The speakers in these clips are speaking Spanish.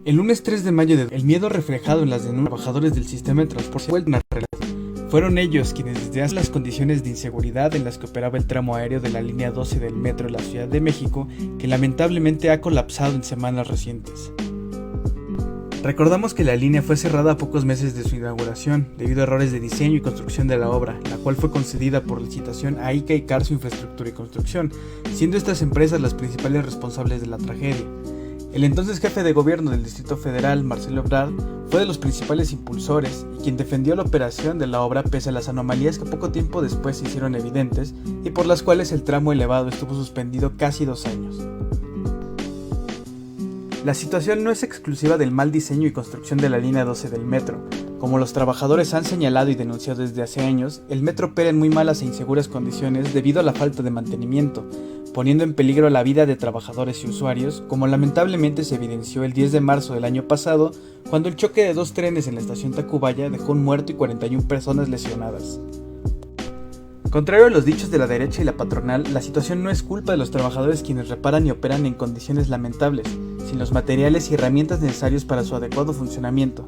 El lunes 3 de mayo, el miedo reflejado en las denuncias de trabajadores del sistema de transporte fue una realidad. Fueron ellos quienes desde hace las condiciones de inseguridad en las que operaba el tramo aéreo de la línea 12 del metro de la Ciudad de México, que lamentablemente ha colapsado en semanas recientes. Recordamos que la línea fue cerrada a pocos meses de su inauguración, debido a errores de diseño y construcción de la obra, la cual fue concedida por licitación a ICA y Carso Infraestructura y Construcción, siendo estas empresas las principales responsables de la tragedia. El entonces jefe de gobierno del Distrito Federal, Marcelo Ebrard, fue de los principales impulsores y quien defendió la operación de la obra pese a las anomalías que poco tiempo después se hicieron evidentes y por las cuales el tramo elevado estuvo suspendido casi 2 años. La situación no es exclusiva del mal diseño y construcción de la línea 12 del metro. Como los trabajadores han señalado y denunciado desde hace años, el metro opera en muy malas e inseguras condiciones debido a la falta de mantenimiento, poniendo en peligro la vida de trabajadores y usuarios, como lamentablemente se evidenció el 10 de marzo del año pasado, cuando el choque de 2 trenes en la estación Tacubaya dejó un muerto y 41 personas lesionadas. Contrario a los dichos de la derecha y la patronal, la situación no es culpa de los trabajadores quienes reparan y operan en condiciones lamentables, sin los materiales y herramientas necesarios para su adecuado funcionamiento.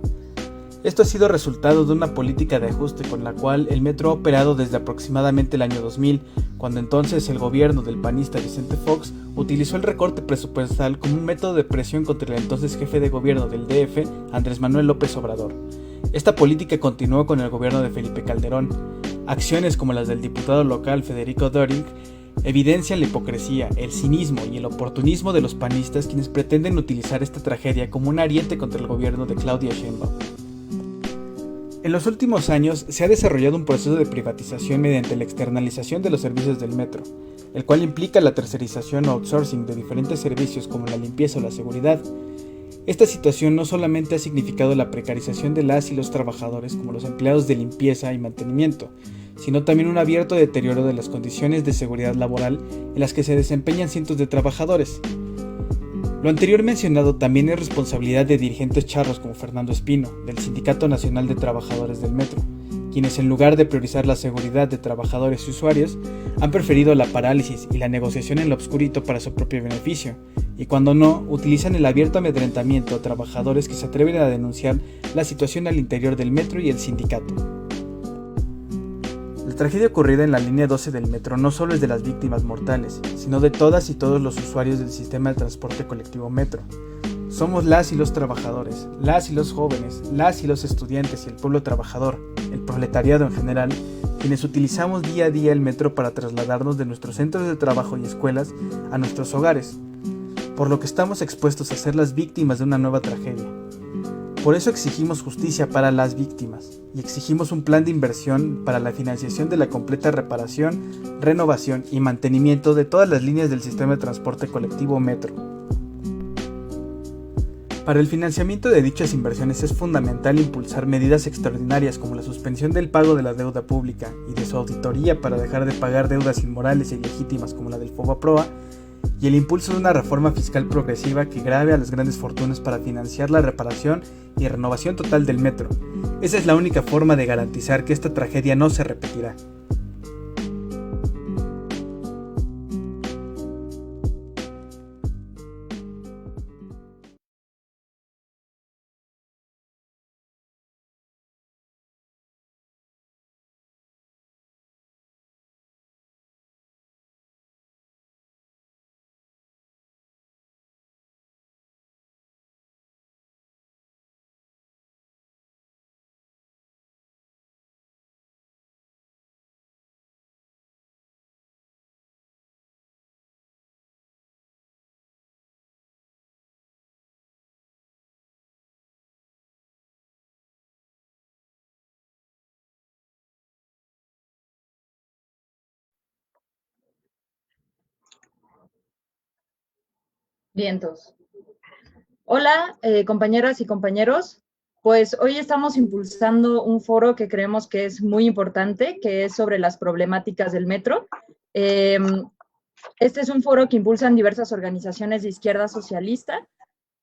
Esto ha sido resultado de una política de ajuste con la cual el metro ha operado desde aproximadamente el año 2000, cuando entonces el gobierno del panista Vicente Fox utilizó el recorte presupuestal como un método de presión contra el entonces jefe de gobierno del DF, Andrés Manuel López Obrador. Esta política continuó con el gobierno de Felipe Calderón. Acciones como las del diputado local Federico Doring evidencian la hipocresía, el cinismo y el oportunismo de los panistas quienes pretenden utilizar esta tragedia como un ariete contra el gobierno de Claudia Sheinbaum. En los últimos años se ha desarrollado un proceso de privatización mediante la externalización de los servicios del metro, el cual implica la tercerización o outsourcing de diferentes servicios como la limpieza o la seguridad. Esta situación no solamente ha significado la precarización de las y los trabajadores como los empleados de limpieza y mantenimiento, sino también un abierto deterioro de las condiciones de seguridad laboral en las que se desempeñan cientos de trabajadores. Lo anterior mencionado también es responsabilidad de dirigentes charros como Fernando Espino, del Sindicato Nacional de Trabajadores del Metro, quienes en lugar de priorizar la seguridad de trabajadores y usuarios, han preferido la parálisis y la negociación en lo obscurito para su propio beneficio, y cuando no, utilizan el abierto amedrentamiento a trabajadores que se atreven a denunciar la situación al interior del metro y el sindicato. La tragedia ocurrida en la línea 12 del metro no solo es de las víctimas mortales, sino de todas y todos los usuarios del sistema de transporte colectivo metro. Somos las y los trabajadores, las y los jóvenes, las y los estudiantes y el pueblo trabajador, el proletariado en general, quienes utilizamos día a día el metro para trasladarnos de nuestros centros de trabajo y escuelas a nuestros hogares, por lo que estamos expuestos a ser las víctimas de una nueva tragedia. Por eso exigimos justicia para las víctimas y exigimos un plan de inversión para la financiación de la completa reparación, renovación y mantenimiento de todas las líneas del sistema de transporte colectivo metro. Para el financiamiento de dichas inversiones es fundamental impulsar medidas extraordinarias como la suspensión del pago de la deuda pública y de su auditoría para dejar de pagar deudas inmorales e ilegítimas como la del FOBAPROA, y el impulso de una reforma fiscal progresiva que grave a las grandes fortunas para financiar la reparación y renovación total del metro. Esa es la única forma de garantizar que esta tragedia no se repetirá. Vientos. Hola, compañeras y compañeros. Pues hoy estamos impulsando un foro que creemos que es muy importante, que es sobre las problemáticas del metro. Este es un foro que impulsan diversas organizaciones de izquierda socialista,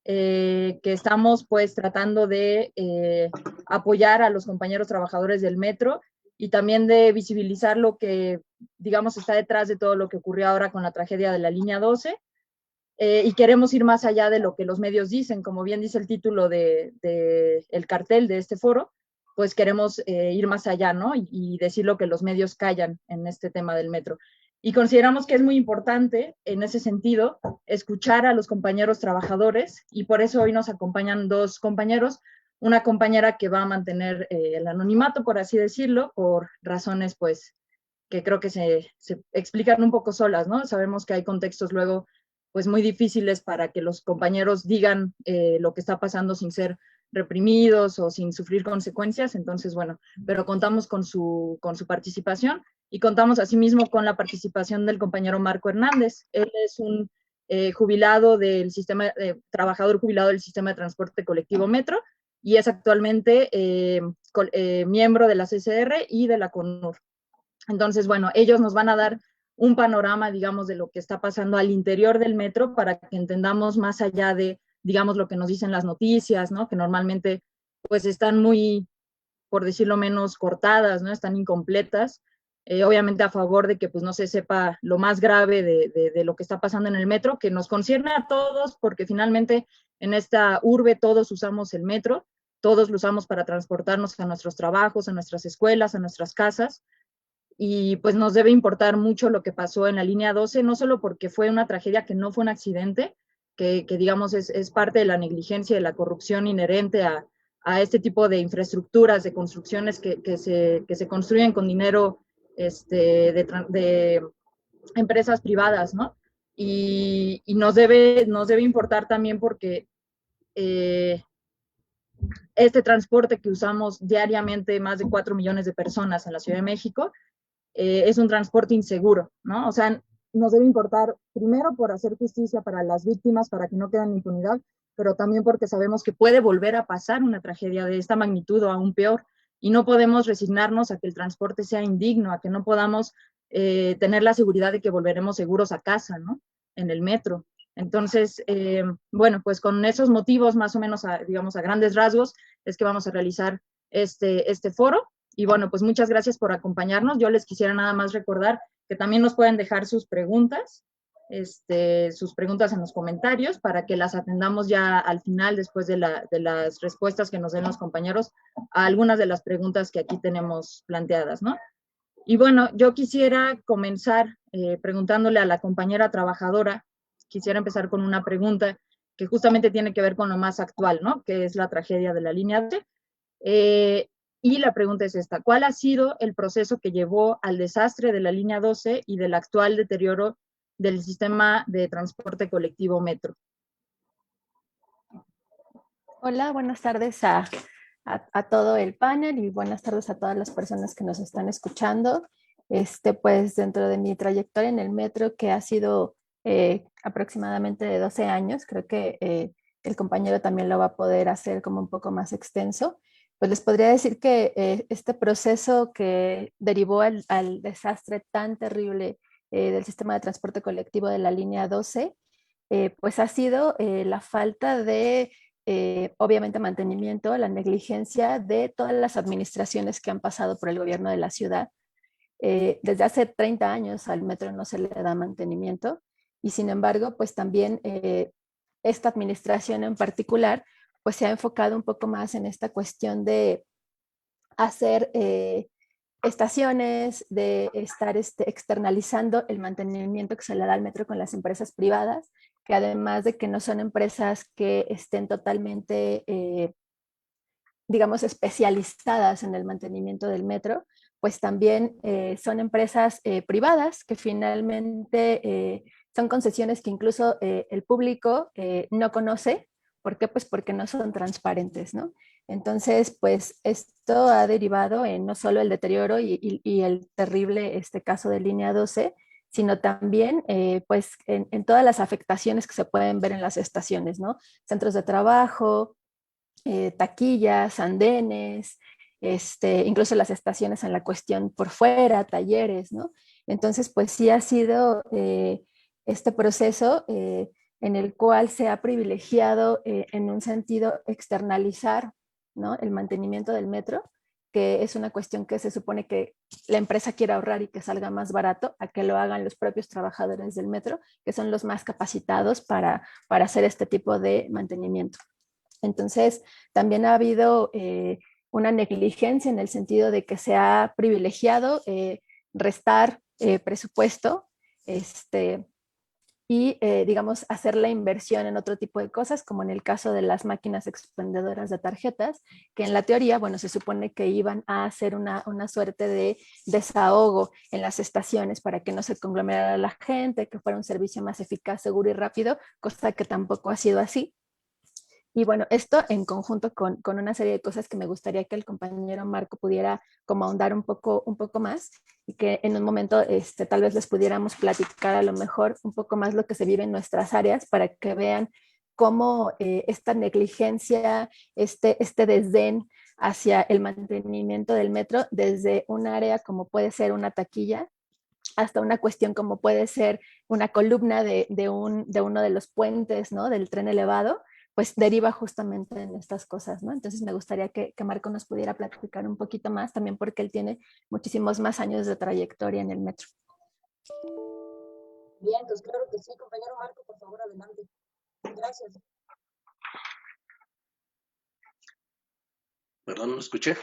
que estamos pues tratando de apoyar a los compañeros trabajadores del metro y también de visibilizar lo que, digamos, está detrás de todo lo que ocurrió ahora con la tragedia de la línea 12. y queremos ir más allá de lo que los medios dicen, como bien dice el título el cartel de este foro, pues queremos ir más allá, ¿no? Y decir lo que los medios callan en este tema del metro. Y consideramos que es muy importante, en ese sentido, escuchar a los compañeros trabajadores, y por eso hoy nos acompañan dos compañeros, una compañera que va a mantener el anonimato, por así decirlo, por razones, pues, que creo que se explican un poco solas, ¿no? Sabemos que hay contextos luego pues muy difíciles para que los compañeros digan lo que está pasando sin ser reprimidos o sin sufrir consecuencias. Entonces, bueno, pero contamos con su participación y contamos asimismo con la participación del compañero Marco Hernández. Él es un jubilado del sistema, trabajador jubilado del sistema de transporte colectivo Metro y es actualmente miembro de la CCR y de la CONUR. Entonces, bueno, ellos nos van a dar un panorama, digamos, de lo que está pasando al interior del metro para que entendamos más allá de, digamos, lo que nos dicen las noticias, ¿no? Que normalmente, pues, están muy, por decirlo menos, cortadas, ¿no? Están incompletas. Obviamente a favor de que, pues, no se sepa lo más grave de lo que está pasando en el metro, que nos concierne a todos, porque finalmente en esta urbe todos usamos el metro, todos lo usamos para transportarnos a nuestros trabajos, a nuestras escuelas, a nuestras casas y pues nos debe importar mucho lo que pasó en la línea 12, no solo porque fue una tragedia que no fue un accidente, que digamos es parte de la negligencia y de la corrupción inherente a este tipo de infraestructuras, de construcciones que se construyen con dinero de empresas privadas, ¿no? Y nos debe importar también porque este transporte que usamos diariamente más de 4 millones de personas en la Ciudad de México, es un transporte inseguro, ¿no? O sea, nos debe importar primero por hacer justicia para las víctimas, para que no queden en impunidad, pero también porque sabemos que puede volver a pasar una tragedia de esta magnitud o aún peor, y no podemos resignarnos a que el transporte sea indigno, a que no podamos tener la seguridad de que volveremos seguros a casa, ¿no? En el metro. Entonces, bueno, pues con esos motivos, más o menos, digamos, a grandes rasgos, es que vamos a realizar este foro. Y bueno, pues muchas gracias por acompañarnos. Yo les quisiera nada más recordar que también nos pueden dejar sus preguntas en los comentarios para que las atendamos ya al final, después de las respuestas que nos den los compañeros a algunas de las preguntas que aquí tenemos planteadas, ¿no? Y bueno, yo quisiera comenzar preguntándole a la compañera trabajadora, quisiera empezar con una pregunta que justamente tiene que ver con lo más actual, ¿no? Que es la tragedia de la línea D. Y la pregunta es esta: ¿cuál ha sido el proceso que llevó al desastre de la línea 12 y del actual deterioro del sistema de transporte colectivo Metro? Hola, buenas tardes a todo el panel y buenas tardes a todas las personas que nos están escuchando. Pues dentro de mi trayectoria en el metro, que ha sido aproximadamente de 12 años, creo que el compañero también lo va a poder hacer como un poco más extenso. Pues les podría decir que este proceso que derivó al desastre tan terrible del sistema de transporte colectivo de la línea 12, pues ha sido la falta de obviamente mantenimiento, la negligencia de todas las administraciones que han pasado por el gobierno de la ciudad. Desde hace 30 años al metro no se le da mantenimiento y sin embargo, pues también esta administración en particular, pues se ha enfocado un poco más en esta cuestión de hacer estaciones, de estar externalizando el mantenimiento que se le da al metro con las empresas privadas, que además de que no son empresas que estén totalmente, digamos, especializadas en el mantenimiento del metro, pues también son empresas privadas que finalmente son concesiones que incluso el público no conoce. ¿Por qué? Pues porque no son transparentes, ¿no? Entonces, pues esto ha derivado en no solo el deterioro y el terrible caso de línea 12, sino también pues en todas las afectaciones que se pueden ver en las estaciones, ¿no? Centros de trabajo, taquillas, andenes, incluso las estaciones en la cuestión por fuera, talleres, ¿no? Entonces, pues sí ha sido este proceso en el cual se ha privilegiado en un sentido externalizar, ¿no? El mantenimiento del metro, que es una cuestión que se supone que la empresa quiere ahorrar y que salga más barato, a que lo hagan los propios trabajadores del metro, que son los más capacitados para hacer este tipo de mantenimiento. Entonces, también ha habido una negligencia en el sentido de que se ha privilegiado restar presupuesto y, digamos, hacer la inversión en otro tipo de cosas, como en el caso de las máquinas expendedoras de tarjetas, que en la teoría, bueno, se supone que iban a hacer una suerte de desahogo en las estaciones para que no se conglomerara la gente, que fuera un servicio más eficaz, seguro y rápido, cosa que tampoco ha sido así. Y bueno, esto en conjunto con una serie de cosas que me gustaría que el compañero Marco pudiera como ahondar un poco más y que en un momento tal vez les pudiéramos platicar a lo mejor un poco más lo que se vive en nuestras áreas para que vean cómo esta negligencia, este desdén hacia el mantenimiento del metro desde un área como puede ser una taquilla hasta una cuestión como puede ser una columna de uno de los puentes, ¿no? Del tren elevado, pues deriva justamente en estas cosas, ¿no? Entonces me gustaría que Marco nos pudiera platicar un poquito más, también porque él tiene muchísimos más años de trayectoria en el metro. Bien, pues claro que sí, compañero Marco, por favor, adelante. Gracias. Perdón, no escuché.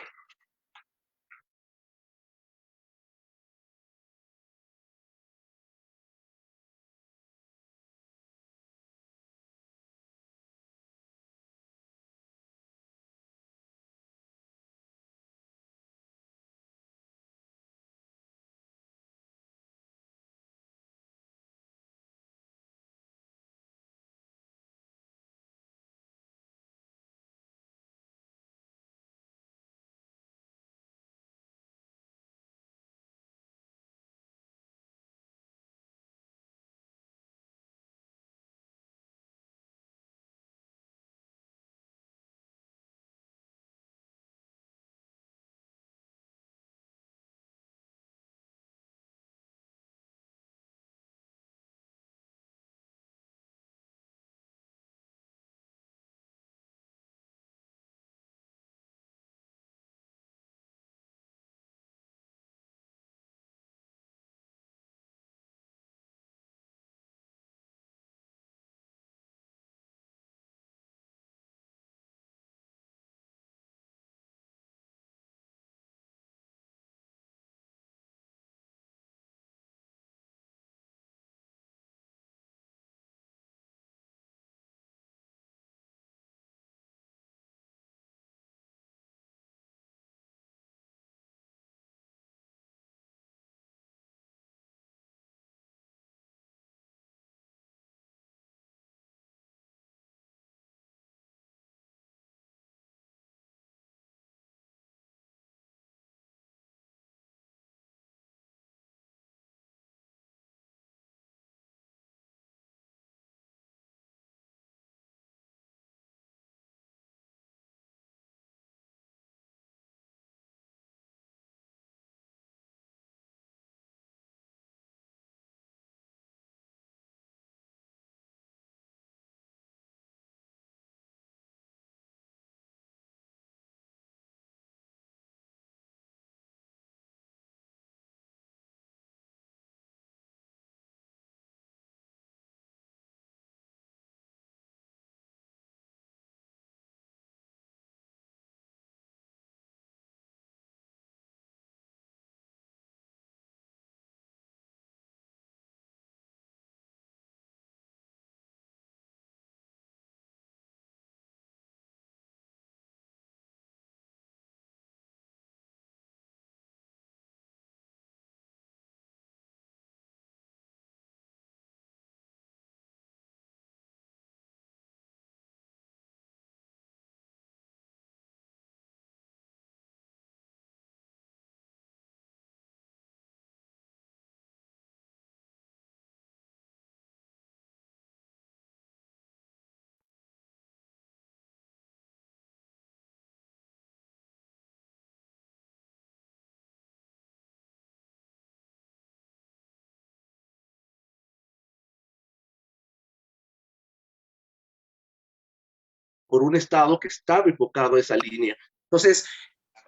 Por un Estado que estaba enfocado a esa línea. Entonces,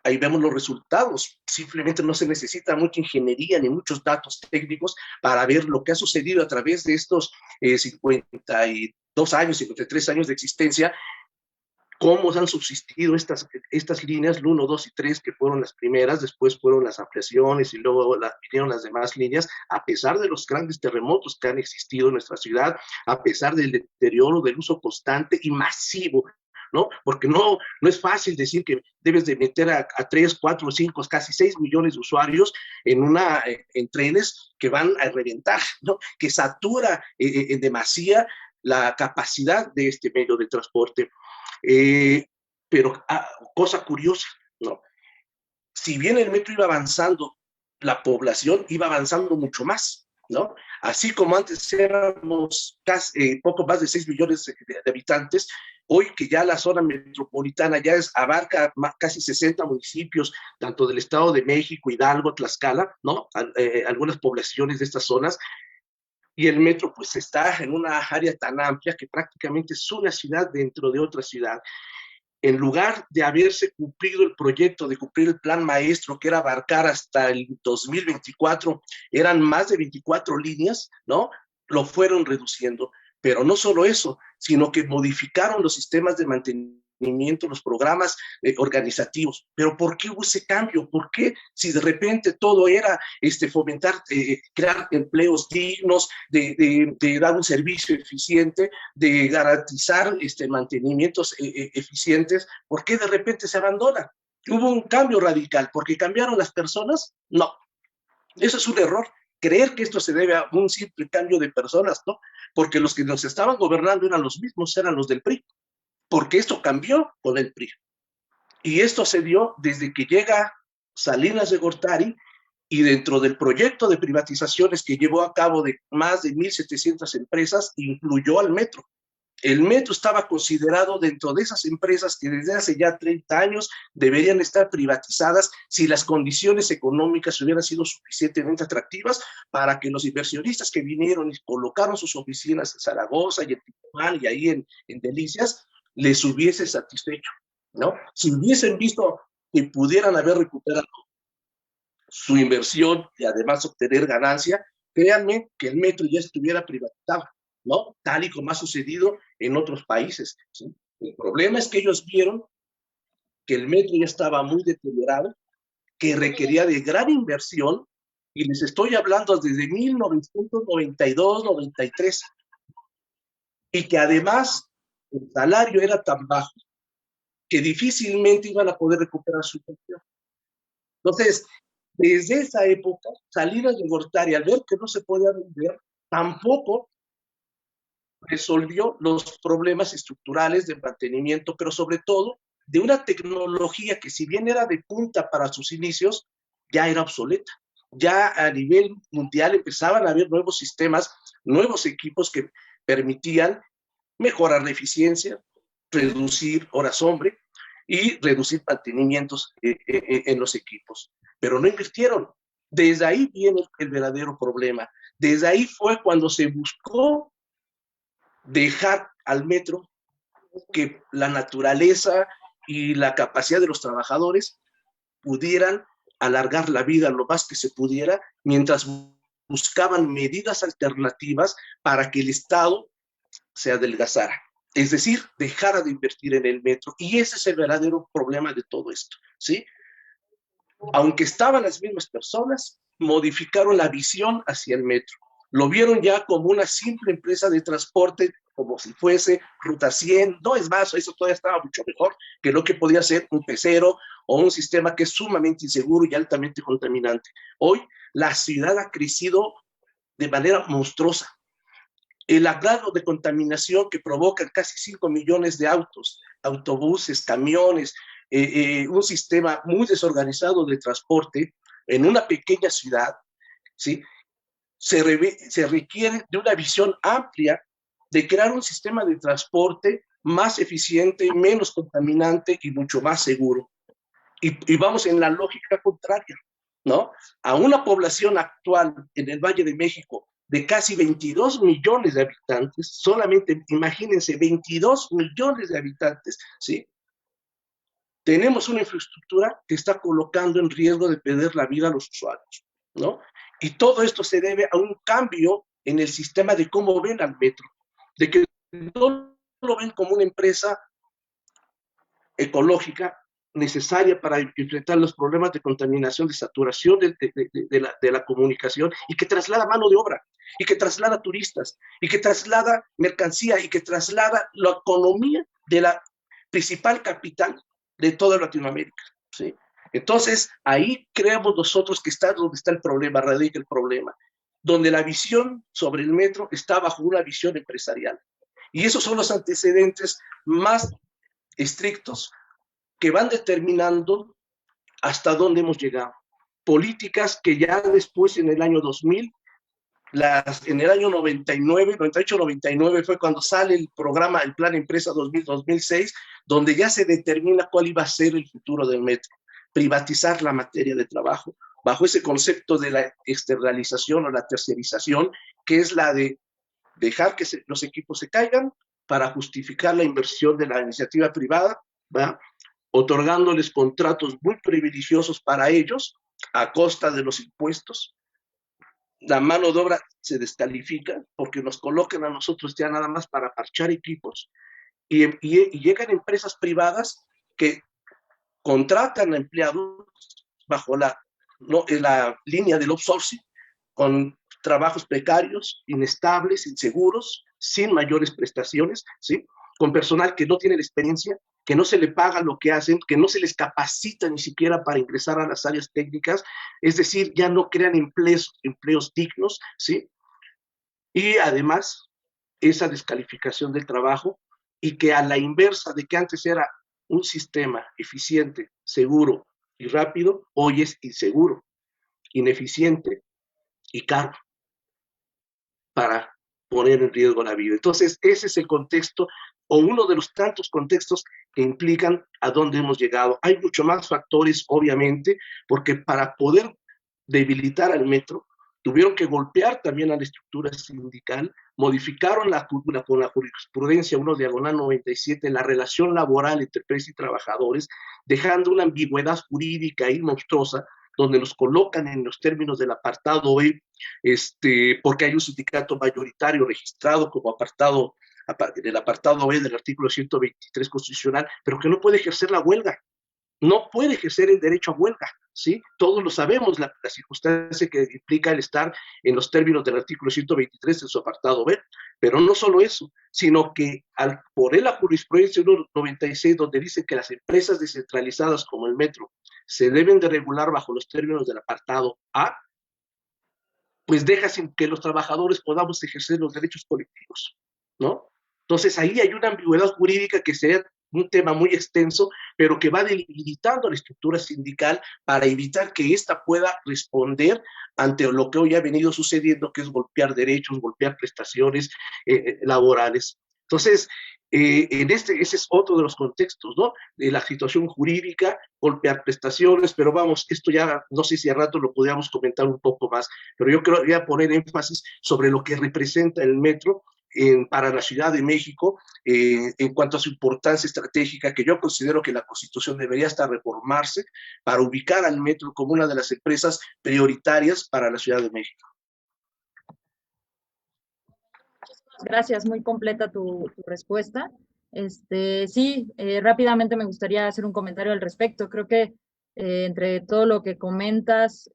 ahí vemos los resultados. Simplemente no se necesita mucha ingeniería ni muchos datos técnicos para ver lo que ha sucedido a través de estos 52 años, 53 años de existencia, cómo han subsistido estas líneas, el 1, 2 y 3, que fueron las primeras, después fueron las ampliaciones y luego vinieron las demás líneas, a pesar de los grandes terremotos que han existido en nuestra ciudad, a pesar del deterioro, del uso constante y masivo, ¿no? Porque no es fácil decir que debes de meter a 3, 4, 5, casi 6 millones de usuarios en trenes que van a reventar, ¿no? Que satura en demasía la capacidad de este medio de transporte. Pero cosa curiosa, ¿no? Si bien el metro iba avanzando, la población iba avanzando mucho más, ¿no? Así como antes éramos casi, poco más de 6 millones de habitantes, hoy que ya la zona metropolitana ya abarca casi 60 municipios, tanto del Estado de México, Hidalgo, Tlaxcala, ¿no? Algunas poblaciones de estas zonas, y el metro pues está en una área tan amplia que prácticamente es una ciudad dentro de otra ciudad. En lugar de haberse cumplido el proyecto, de cumplir el plan maestro, que era abarcar hasta el 2024, eran más de 24 líneas, ¿no? Lo fueron reduciendo. Pero no solo eso, sino que modificaron los sistemas de mantenimiento, los programas organizativos. Pero ¿por qué hubo ese cambio? ¿Por qué, si de repente todo era fomentar, crear empleos dignos, de dar un servicio eficiente, de garantizar mantenimientos eficientes, ¿por qué de repente se abandona? ¿Hubo un cambio radical porque cambiaron las personas? No, eso es un error. Creer que esto se debe a un simple cambio de personas, ¿no? Porque los que nos estaban gobernando eran los mismos, eran los del PRI, porque esto cambió con el PRI. Y esto se dio desde que llega Salinas de Gortari, y dentro del proyecto de privatizaciones que llevó a cabo de más de 1,700 empresas, incluyó al metro. El metro estaba considerado dentro de esas empresas que desde hace ya 30 años deberían estar privatizadas si las condiciones económicas hubieran sido suficientemente atractivas para que los inversionistas que vinieron y colocaron sus oficinas en Zaragoza y en Tijuana y ahí en Delicias, les hubiese satisfecho, ¿no? Si hubiesen visto que pudieran haber recuperado su inversión y además obtener ganancia, créanme que el metro ya estuviera privatizado, ¿no? Tal y como ha sucedido en otros países, ¿sí? El problema es que ellos vieron que el metro ya estaba muy deteriorado, que requería de gran inversión, y les estoy hablando desde 1992-93, y que además el salario era tan bajo que difícilmente iban a poder recuperar su inversión. Entonces, desde esa época, Salinas de Gortari, al ver que no se podía vender, tampoco resolvió los problemas estructurales de mantenimiento, pero sobre todo de una tecnología que, si bien era de punta para sus inicios, ya era obsoleta. Ya a nivel mundial empezaban a haber nuevos sistemas, nuevos equipos que permitían mejorar la eficiencia, reducir horas hombre y reducir mantenimientos en los equipos. Pero no invirtieron. Desde ahí viene el verdadero problema. Desde ahí fue cuando se buscó dejar al metro que la naturaleza y la capacidad de los trabajadores pudieran alargar la vida lo más que se pudiera, mientras buscaban medidas alternativas para que el Estado se adelgazara. Es decir, dejara de invertir en el metro. Y ese es el verdadero problema de todo esto, ¿sí? Aunque estaban las mismas personas, modificaron la visión hacia el metro. Lo vieron ya como una simple empresa de transporte, como si fuese Ruta 100. No, es más, eso todavía estaba mucho mejor que lo que podía ser un pecero o un sistema que es sumamente inseguro y altamente contaminante. Hoy la ciudad ha crecido de manera monstruosa. El grado de contaminación que provocan casi 5 millones de autos, autobuses, camiones, un sistema muy desorganizado de transporte en una pequeña ciudad, ¿sí? Se requiere de una visión amplia de crear un sistema de transporte más eficiente, menos contaminante y mucho más seguro. Y vamos en la lógica contraria, ¿no? A una población actual en el Valle de México de casi 22 millones de habitantes, solamente imagínense, 22 millones de habitantes, ¿sí? tenemos una infraestructura que está colocando en riesgo de perder la vida a los usuarios, ¿no? Y todo esto se debe a un cambio en el sistema de cómo ven al metro, de que no lo ven como una empresa ecológica necesaria para enfrentar los problemas de contaminación, de saturación de la comunicación, y que traslada mano de obra, y que traslada turistas, y que traslada mercancía, y que traslada la economía de la principal capital de toda Latinoamérica, ¿sí? Entonces, ahí creemos nosotros que está donde está el problema, radica el problema, donde la visión sobre el metro está bajo una visión empresarial. Y esos son los antecedentes más estrictos que van determinando hasta dónde hemos llegado. Políticas que ya después, en el año 2000, en el año 99, 98, 99 fue cuando sale el programa, el Plan Empresa 2000-2006, donde ya se determina cuál iba a ser el futuro del metro. Privatizar la materia de trabajo, bajo ese concepto de la externalización o la tercerización, que es la de dejar que los equipos se caigan para justificar la inversión de la iniciativa privada, ¿va? Otorgándoles contratos muy privilegiosos para ellos a costa de los impuestos. La mano de obra se descalifica porque nos colocan a nosotros ya nada más para parchar equipos y llegan empresas privadas que contratan a empleados bajo la línea del outsourcing con trabajos precarios, inestables, inseguros, sin mayores prestaciones, ¿sí? Con personal que no tiene la experiencia, que no se le paga lo que hacen, que no se les capacita ni siquiera para ingresar a las áreas técnicas, es decir, ya no crean empleos dignos, ¿sí? Y además, esa descalificación del trabajo, y que a la inversa de que antes era un sistema eficiente, seguro y rápido, hoy es inseguro, ineficiente y caro para poner en riesgo la vida. Entonces, ese es el contexto, o uno de los tantos contextos que implican a dónde hemos llegado. Hay mucho más factores, obviamente, porque para poder debilitar al metro, tuvieron que golpear también a la estructura sindical, modificaron con la jurisprudencia 1/97 la relación laboral entre empresa y trabajadores, dejando una ambigüedad jurídica ahí monstruosa, donde nos colocan en los términos del apartado B, porque hay un sindicato mayoritario registrado como apartado, en el apartado B del artículo 123 constitucional, pero que no puede ejercer la huelga, no puede ejercer el derecho a huelga, ¿sí? Todos lo sabemos, la circunstancia que implica el estar en los términos del artículo 123 en su apartado B, pero no solo eso, sino que por la jurisprudencia 196, donde dice que las empresas descentralizadas como el metro se deben de regular bajo los términos del apartado A, pues deja sin que los trabajadores podamos ejercer los derechos colectivos, ¿no? Entonces ahí hay una ambigüedad jurídica que sería un tema muy extenso, pero que va debilitando la estructura sindical para evitar que ésta pueda responder ante lo que hoy ha venido sucediendo, que es golpear derechos, golpear prestaciones laborales. Entonces, ese es otro de los contextos, ¿no? De la situación jurídica, golpear prestaciones, pero vamos, esto ya no sé si a rato lo podríamos comentar un poco más, pero yo creo que voy a poner énfasis sobre lo que representa el metro para la Ciudad de México en cuanto a su importancia estratégica, que yo considero que la Constitución debería hasta reformarse para ubicar al metro como una de las empresas prioritarias para la Ciudad de México. Gracias, muy completa tu respuesta. Sí, rápidamente me gustaría hacer un comentario al respecto. Creo que entre todo lo que comentas,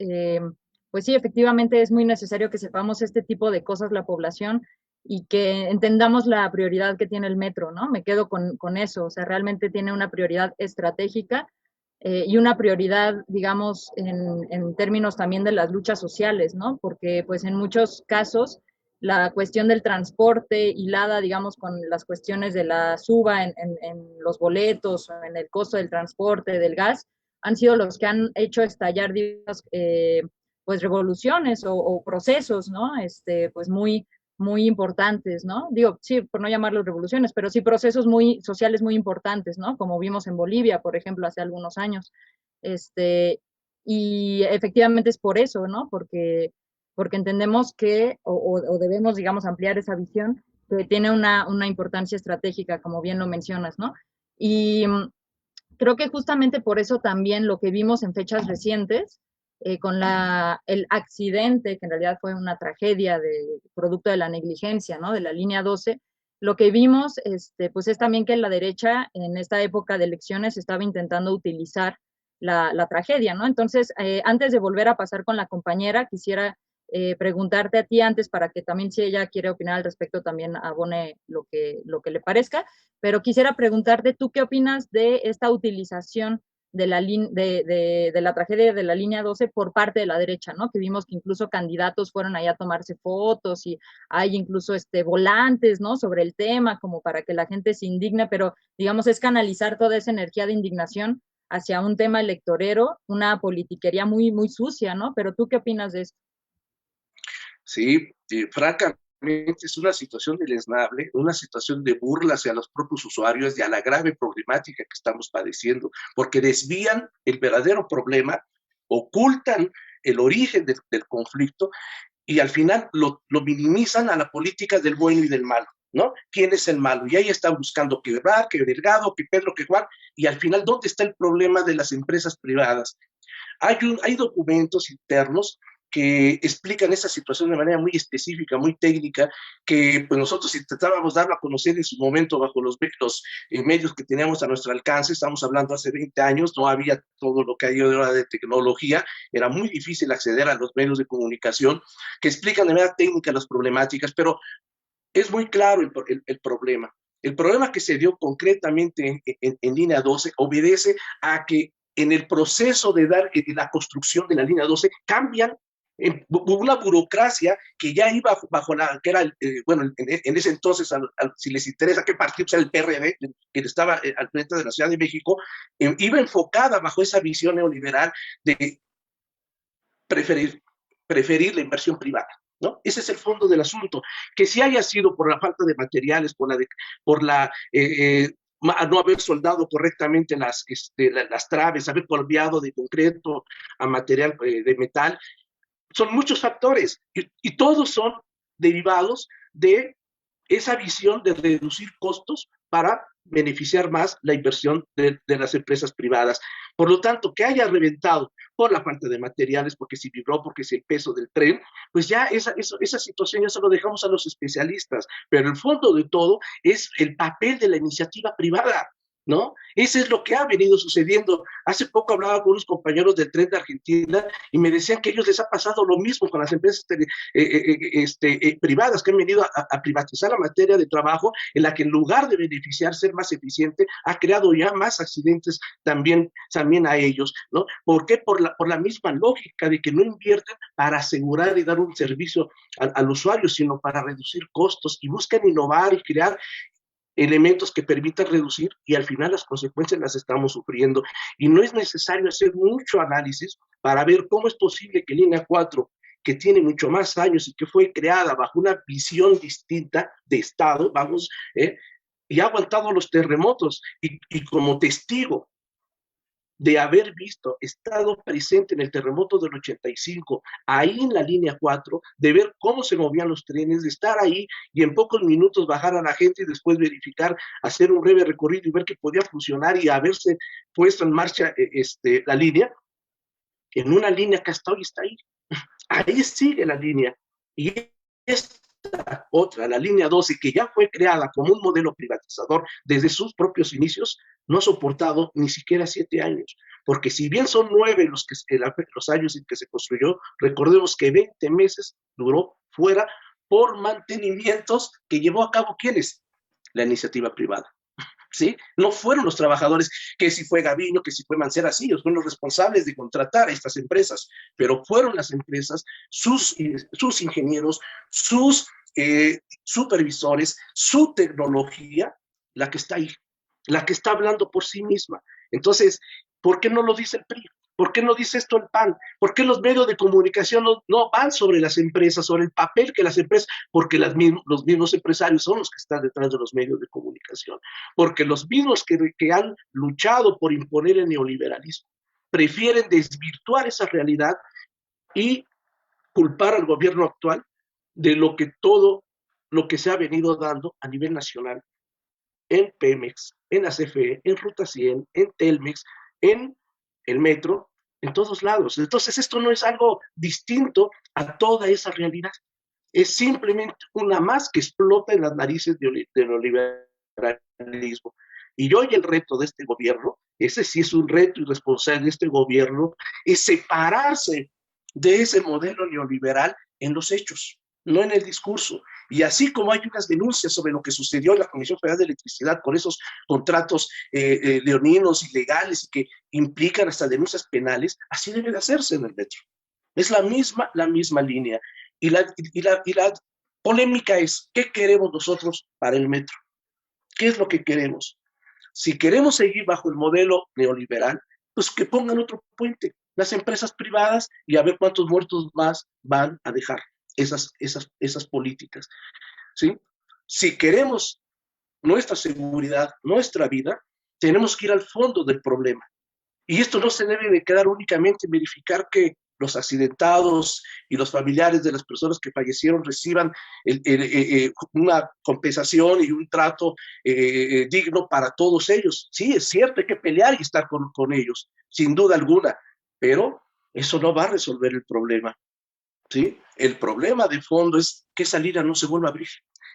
pues sí, efectivamente es muy necesario que sepamos este tipo de cosas la población y que entendamos la prioridad que tiene el metro, ¿no? Me quedo con eso, o sea, realmente tiene una prioridad estratégica y una prioridad, digamos, en términos también de las luchas sociales, ¿no? Porque pues en muchos casos la cuestión del transporte hilada, digamos, con las cuestiones de la suba en los boletos, en el costo del transporte, del gas, han sido los que han hecho estallar, digamos, pues revoluciones o procesos, ¿no? Pues muy importantes, ¿no? Digo, sí, por no llamarlos revoluciones, pero sí procesos muy sociales muy importantes, ¿no? Como vimos en Bolivia, por ejemplo, hace algunos años. Y efectivamente es por eso, ¿no? Porque entendemos que, o debemos, digamos, ampliar esa visión, que tiene una importancia estratégica, como bien lo mencionas, ¿no? Y creo que justamente por eso también lo que vimos en fechas recientes, con el accidente, que en realidad fue una tragedia producto de la negligencia, ¿no? De la línea 12, lo que vimos pues es también que la derecha en esta época de elecciones estaba intentando utilizar la tragedia, ¿no? Entonces, antes de volver a pasar con la compañera, quisiera preguntarte a ti antes para que también si ella quiere opinar al respecto también abone lo que le parezca, pero quisiera preguntarte tú qué opinas de esta utilización de la tragedia de la línea 12 por parte de la derecha, ¿no? Que vimos que incluso candidatos fueron ahí a tomarse fotos y hay incluso volantes, ¿no? Sobre el tema, como para que la gente se indigne, pero digamos es canalizar toda esa energía de indignación hacia un tema electorero, una politiquería muy, muy sucia, ¿no? Pero tú qué opinas de esto? Sí, francamente es una situación deleznable, una situación de burla hacia los propios usuarios y a la grave problemática que estamos padeciendo, porque desvían el verdadero problema, ocultan el origen del conflicto y al final lo minimizan a la política del bueno y del malo, ¿no? ¿Quién es el malo? Y ahí están buscando que Ebrard, que Delgado, que Pedro, que Juan, y al final, ¿dónde está el problema de las empresas privadas? Hay documentos internos que explican esa situación de manera muy específica, muy técnica, que pues nosotros intentábamos darlo a conocer en su momento bajo los medios que teníamos a nuestro alcance. Estamos hablando hace 20 años, no había todo lo que hay ahora de tecnología, era muy difícil acceder a los medios de comunicación que explican de manera técnica las problemáticas, pero es muy claro el problema. El problema que se dio concretamente en línea 12 obedece a que en el proceso de dar la construcción de la línea 12 cambian una burocracia que ya iba bajo que era, bueno, en ese entonces, si les interesa qué partido sea el PRD, que estaba al frente de la Ciudad de México, iba enfocada bajo esa visión neoliberal de preferir la inversión privada, ¿no? Ese es el fondo del asunto. Que si haya sido por la falta de materiales, por no haber soldado correctamente las traves, haber colveado de concreto a material de metal, son muchos factores y todos son derivados de esa visión de reducir costos para beneficiar más la inversión de las empresas privadas. Por lo tanto, que haya reventado por la falta de materiales, porque si vibró, porque es el peso del tren, pues ya esa situación ya se lo dejamos a los especialistas, pero el fondo de todo es el papel de la iniciativa privada, ¿no? Eso es lo que ha venido sucediendo. Hace poco hablaba con unos compañeros del tren de Argentina y me decían que a ellos les ha pasado lo mismo con las empresas privadas que han venido a privatizar la materia de trabajo, en la que en lugar de beneficiar, ser más eficiente, ha creado ya más accidentes también a ellos, ¿no? ¿Por qué? Por la misma lógica de que no invierten para asegurar y dar un servicio al usuario, sino para reducir costos y buscan innovar y crear elementos que permitan reducir y al final las consecuencias las estamos sufriendo. Y no es necesario hacer mucho análisis para ver cómo es posible que Línea 4, que tiene mucho más años y que fue creada bajo una visión distinta de Estado, y ha aguantado los terremotos y como testigo de haber estado presente en el terremoto del 85, ahí en la línea 4, de ver cómo se movían los trenes, de estar ahí y en pocos minutos bajar a la gente y después verificar, hacer un breve recorrido y ver que podía funcionar y haberse puesto en marcha la línea, en una línea que hasta hoy está ahí. Ahí sigue la línea. Y esta otra, la línea 12, que ya fue creada como un modelo privatizador desde sus propios inicios, no ha soportado ni siquiera 7 años. Porque si bien son 9 los años en que se construyó, recordemos que 20 meses duró fuera por mantenimientos que llevó a cabo ¿quiénes? La iniciativa privada. ¿Sí? No fueron los trabajadores, que si fue Gaviño, que si fue Mancera, sí, ellos fueron los responsables de contratar a estas empresas, pero fueron las empresas, sus ingenieros, sus supervisores, su tecnología, la que está ahí, la que está hablando por sí misma. Entonces, ¿por qué no lo dice el PRI? ¿Por qué no dice esto el PAN? ¿Por qué los medios de comunicación no van sobre las empresas, sobre el papel que las empresas, porque los mismos empresarios son los que están detrás de los medios de comunicación, porque los mismos que han luchado por imponer el neoliberalismo prefieren desvirtuar esa realidad y culpar al gobierno actual de todo lo que se ha venido dando a nivel nacional en Pemex, en la CFE, en Ruta 100, en Telmex, en el metro, en todos lados. Entonces, esto no es algo distinto a toda esa realidad. Es simplemente una más que explota en las narices del neoliberalismo. Y hoy el reto de este gobierno, ese sí es un reto irresponsable de este gobierno, es separarse de ese modelo neoliberal en los hechos, no en el discurso. Y así como hay unas denuncias sobre lo que sucedió en la Comisión Federal de Electricidad con esos contratos leoninos ilegales que implican hasta denuncias penales, así debe de hacerse en el metro. Es la misma línea. Y la polémica es, ¿qué queremos nosotros para el metro? ¿Qué es lo que queremos? Si queremos seguir bajo el modelo neoliberal, pues que pongan otro puente, las empresas privadas, y a ver cuántos muertos más van a dejar esas políticas, ¿sí? Si queremos nuestra seguridad, nuestra vida, tenemos que ir al fondo del problema. Y esto no se debe de quedar únicamente en verificar que los accidentados y los familiares de las personas que fallecieron reciban una compensación y un trato digno para todos ellos. Sí, es cierto, hay que pelear y estar con ellos, sin duda alguna, pero eso no va a resolver el problema. ¿Sí? El problema de fondo es que esa línea no se vuelva a abrir,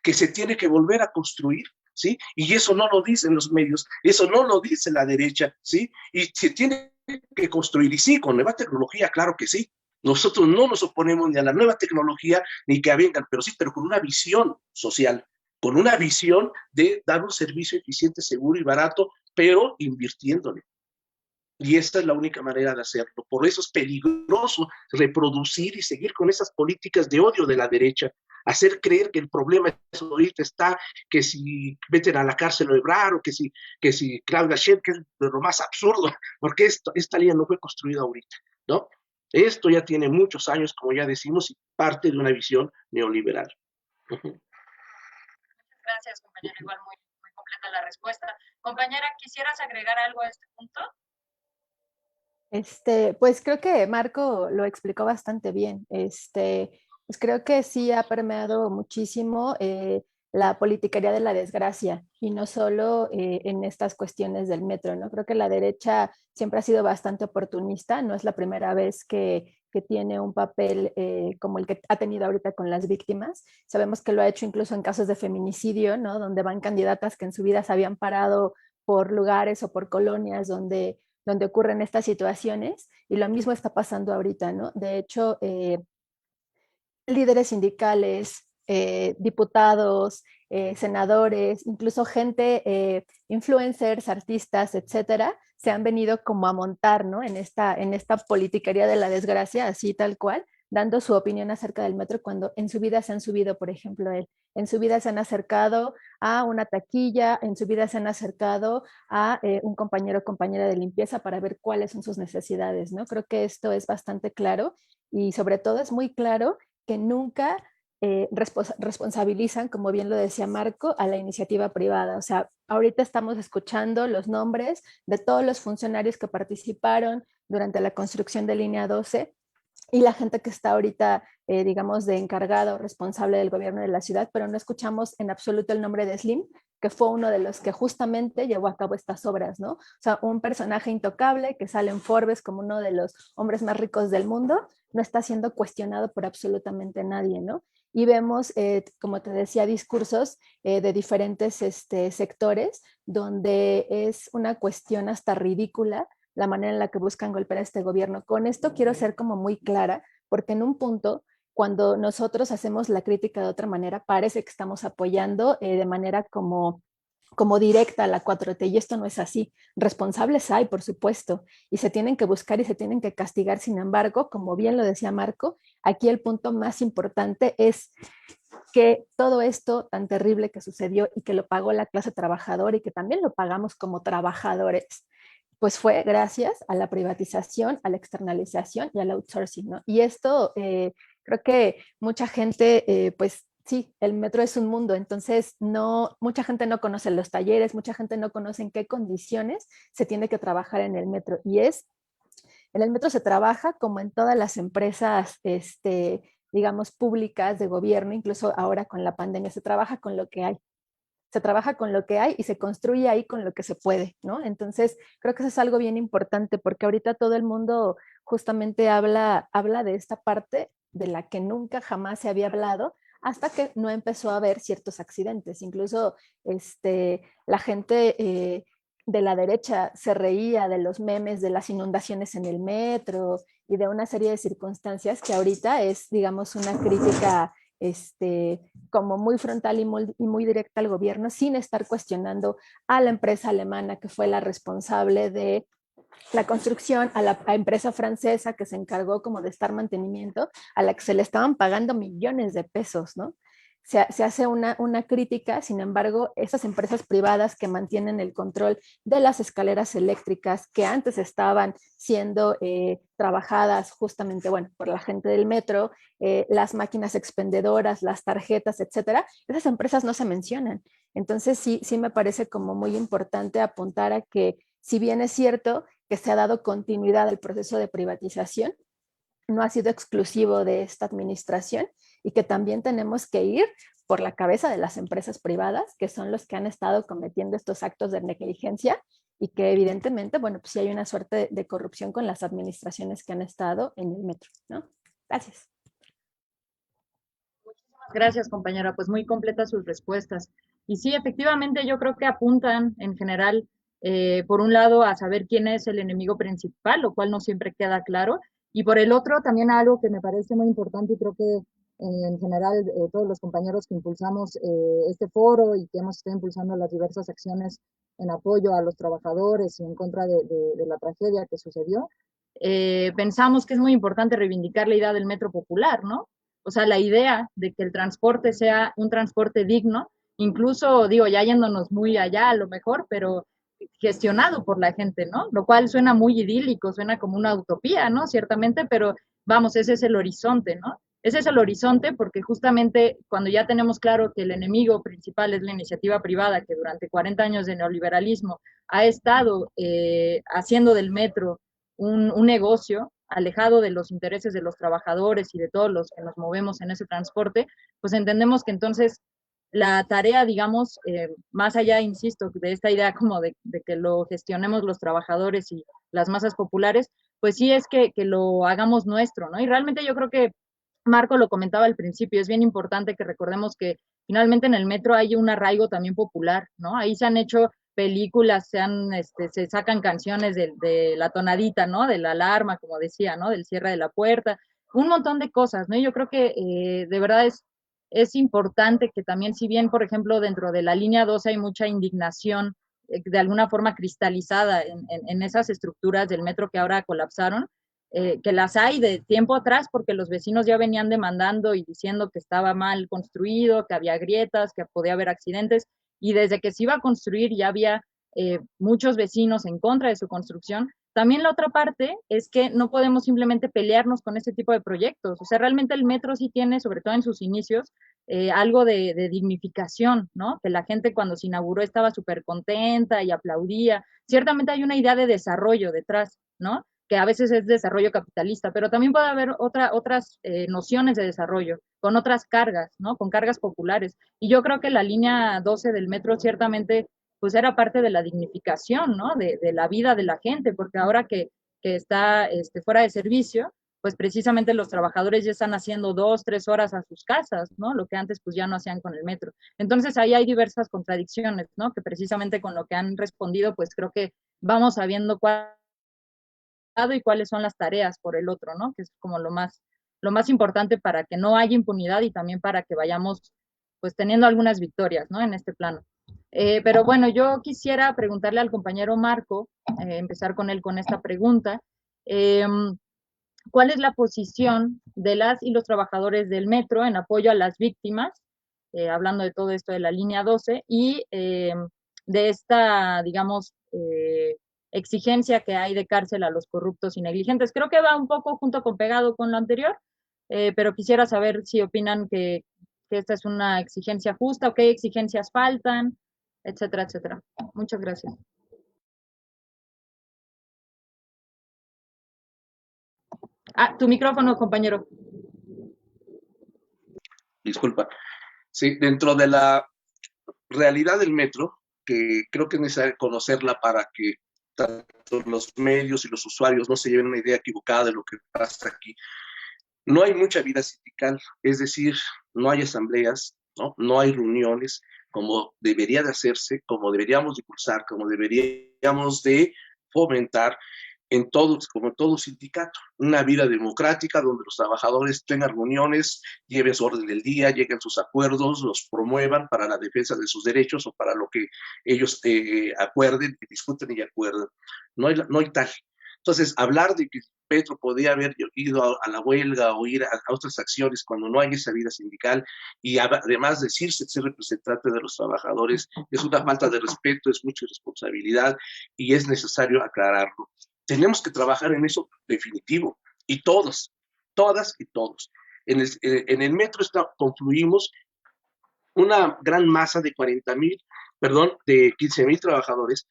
que se tiene que volver a construir, ¿sí? Y eso no lo dicen los medios, eso no lo dice la derecha, ¿sí? Y se tiene que construir, y sí, con nueva tecnología, claro que sí. Nosotros no nos oponemos ni a la nueva tecnología ni que vengan, pero sí, pero con una visión social, con una visión de dar un servicio eficiente, seguro y barato, pero invirtiéndole. Y esta es la única manera de hacerlo. Por eso es peligroso reproducir y seguir con esas políticas de odio de la derecha, hacer creer que el problema es ahorita está, que si meten a la cárcel a Ebrard, o que si Claudia Sheinbaum, que es de lo más absurdo, porque esta línea no fue construida ahorita, ¿no? Esto ya tiene muchos años, como ya decimos, y parte de una visión neoliberal. Gracias, compañero. Igual muy, muy completa la respuesta. Compañera, ¿quisieras agregar algo a este punto? Pues creo que Marco lo explicó bastante bien. Pues creo que sí ha permeado muchísimo la politiquería de la desgracia y no solo en estas cuestiones del metro, ¿no? Creo que la derecha siempre ha sido bastante oportunista, no es la primera vez que tiene un papel como el que ha tenido ahorita con las víctimas. Sabemos que lo ha hecho incluso en casos de feminicidio, ¿no? Donde van candidatas que en su vida se habían parado por lugares o por colonias donde ocurren estas situaciones, y lo mismo está pasando ahorita, ¿no? De hecho, líderes sindicales, diputados, senadores, incluso gente, influencers, artistas, etcétera, se han venido como a montar, ¿no? En esta politiquería de la desgracia, así tal cual, dando su opinión acerca del metro cuando en su vida se han subido, por ejemplo, él. En su vida se han acercado a una taquilla, en su vida se han acercado a un compañero o compañera de limpieza para ver cuáles son sus necesidades, ¿no? Creo que esto es bastante claro y sobre todo es muy claro que nunca responsabilizan, como bien lo decía Marco, a la iniciativa privada. O sea, ahorita estamos escuchando los nombres de todos los funcionarios que participaron durante la construcción de Línea 12 y la gente que está ahorita, digamos, de encargado, responsable del gobierno de la ciudad, pero no escuchamos en absoluto el nombre de Slim, que fue uno de los que justamente llevó a cabo estas obras, ¿no? O sea, un personaje intocable que sale en Forbes como uno de los hombres más ricos del mundo, no está siendo cuestionado por absolutamente nadie, ¿no? Y vemos, como te decía, discursos de diferentes sectores donde es una cuestión hasta ridícula la manera en la que buscan golpear a este gobierno. Con esto quiero ser como muy clara, porque en un punto, cuando nosotros hacemos la crítica de otra manera, parece que estamos apoyando de manera como directa a la 4T, y esto no es así. Responsables hay, por supuesto, y se tienen que buscar y se tienen que castigar. Sin embargo, como bien lo decía Marco, aquí el punto más importante es que todo esto tan terrible que sucedió y que lo pagó la clase trabajadora y que también lo pagamos como trabajadores, pues fue gracias a la privatización, a la externalización y al outsourcing, ¿no? Y esto creo que mucha gente, pues sí, el metro es un mundo, entonces no, mucha gente no conoce los talleres, mucha gente no conoce en qué condiciones se tiene que trabajar en el metro. En el metro se trabaja como en todas las empresas, digamos, públicas de gobierno, incluso ahora con la pandemia se trabaja con lo que hay. se trabaja con lo que hay y se construye ahí con lo que se puede, ¿no? Entonces, creo que eso es algo bien importante porque ahorita todo el mundo justamente habla de esta parte de la que nunca jamás se había hablado hasta que no empezó a haber ciertos accidentes. Incluso la gente de la derecha se reía de los memes de las inundaciones en el metro y de una serie de circunstancias que ahorita es, digamos, una crítica como muy frontal y muy directa al gobierno, sin estar cuestionando a la empresa alemana que fue la responsable de la construcción, a la empresa francesa que se encargó como de estar mantenimiento, a la que se le estaban pagando millones de pesos, ¿no? Se hace una crítica, sin embargo, esas empresas privadas que mantienen el control de las escaleras eléctricas que antes estaban siendo trabajadas justamente, bueno, por la gente del metro, las máquinas expendedoras, las tarjetas, etcétera, esas empresas no se mencionan. Entonces sí me parece como muy importante apuntar a que, si bien es cierto que se ha dado continuidad al proceso de privatización, no ha sido exclusivo de esta administración y que también tenemos que ir por la cabeza de las empresas privadas, que son los que han estado cometiendo estos actos de negligencia y que evidentemente, bueno, pues sí hay una suerte de corrupción con las administraciones que han estado en el metro, ¿no? Gracias. Muchísimas gracias, compañera, pues muy completas sus respuestas. Y sí, efectivamente, yo creo que apuntan en general, por un lado, a saber quién es el enemigo principal, lo cual no siempre queda claro, y por el otro, también algo que me parece muy importante y creo que en general todos los compañeros que impulsamos este foro y que hemos estado impulsando las diversas acciones en apoyo a los trabajadores y en contra de la tragedia que sucedió, pensamos que es muy importante reivindicar la idea del metro popular, ¿no? O sea, la idea de que el transporte sea un transporte digno, incluso, digo, ya yéndonos muy allá a lo mejor, pero gestionado por la gente, ¿no? Lo cual suena muy idílico, suena como una utopía, ¿no? Ciertamente, pero vamos, ese es el horizonte, ¿no? Ese es el horizonte porque justamente cuando ya tenemos claro que el enemigo principal es la iniciativa privada, que durante 40 años de neoliberalismo ha estado haciendo del metro un negocio alejado de los intereses de los trabajadores y de todos los que nos movemos en ese transporte, pues entendemos que entonces la tarea, digamos, más allá, insisto, de esta idea como de que lo gestionemos los trabajadores y las masas populares, pues sí es que lo hagamos nuestro, ¿no? Y realmente yo creo que Marco lo comentaba al principio, es bien importante que recordemos que finalmente en el metro hay un arraigo también popular, ¿no? Ahí se han hecho películas, se sacan canciones de la tonadita, ¿no? De la alarma, como decía, ¿no? Del cierre de la puerta, un montón de cosas, ¿no? Y yo creo que de verdad es importante que también, si bien, por ejemplo, dentro de la línea 12 hay mucha indignación de alguna forma cristalizada en esas estructuras del metro que ahora colapsaron, que las hay de tiempo atrás porque los vecinos ya venían demandando y diciendo que estaba mal construido, que había grietas, que podía haber accidentes, y desde que se iba a construir ya había muchos vecinos en contra de su construcción. También la otra parte es que no podemos simplemente pelearnos con este tipo de proyectos. O sea, realmente el metro sí tiene, sobre todo en sus inicios, algo de dignificación, ¿no? Que la gente cuando se inauguró estaba súper contenta y aplaudía. Ciertamente hay una idea de desarrollo detrás, ¿no? Que a veces es desarrollo capitalista, pero también puede haber otras nociones de desarrollo, con otras cargas, ¿no? Con cargas populares. Y yo creo que la línea 12 del metro ciertamente pues era parte de la dignificación, ¿no? De la vida de la gente, porque ahora que está fuera de servicio, pues precisamente los trabajadores ya están haciendo 2, 3 horas a sus casas, ¿no? Lo que antes pues ya no hacían con el metro. Entonces ahí hay diversas contradicciones, ¿no? Que precisamente con lo que han respondido, pues creo que vamos sabiendo cuál y cuáles son las tareas por el otro, ¿no? Que es como lo más importante para que no haya impunidad y también para que vayamos pues teniendo algunas victorias, ¿no? En este plano. Pero bueno, yo quisiera preguntarle al compañero Marco, empezar con él con esta pregunta. ¿Cuál es la posición de las y los trabajadores del metro en apoyo a las víctimas, hablando de todo esto de la línea 12, y de esta, digamos, exigencia que hay de cárcel a los corruptos y negligentes? Creo que va un poco junto con pegado con lo anterior, pero quisiera saber si opinan que esta es una exigencia justa o qué exigencias faltan, etcétera, etcétera. Muchas gracias. Tu micrófono, compañero. Disculpa. Sí, dentro de la realidad del metro, que creo que es necesario conocerla para que tanto los medios y los usuarios no se lleven una idea equivocada de lo que pasa aquí. No hay mucha vida sindical, es decir, no hay asambleas, no hay reuniones como debería de hacerse, como deberíamos de impulsar, como deberíamos de fomentar en todos, como en todo sindicato, una vida democrática donde los trabajadores tengan reuniones, lleven su orden del día, lleguen sus acuerdos, los promuevan para la defensa de sus derechos o para lo que ellos acuerden, discuten y acuerden. No hay tal. Entonces, hablar de que Petro podía haber ido a la huelga o ir a otras acciones cuando no hay esa vida sindical y además decirse ser representante de los trabajadores es una falta de respeto, es mucha irresponsabilidad y es necesario aclararlo. Tenemos que trabajar en eso definitivo y todas y todos. En el metro confluimos una gran masa de 15,000 trabajadores,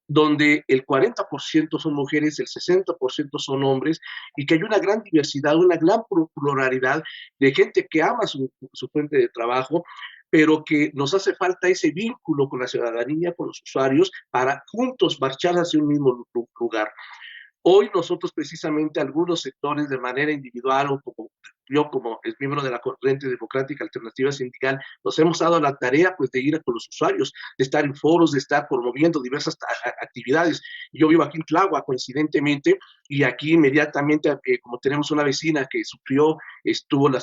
donde el 40% son mujeres, el 60% son hombres, y que hay una gran diversidad, una gran pluralidad de gente que ama su fuente de trabajo, pero que nos hace falta ese vínculo con la ciudadanía, con los usuarios, para juntos marchar hacia un mismo lugar. Hoy nosotros precisamente algunos sectores de manera individual o como yo como el miembro de la Corriente Democrática Alternativa Sindical, nos hemos dado la tarea pues de ir con los usuarios, de estar en foros, de estar promoviendo diversas actividades. Yo vivo aquí en Tláhuac coincidentemente y aquí inmediatamente como tenemos una vecina que sufrió, estuvo en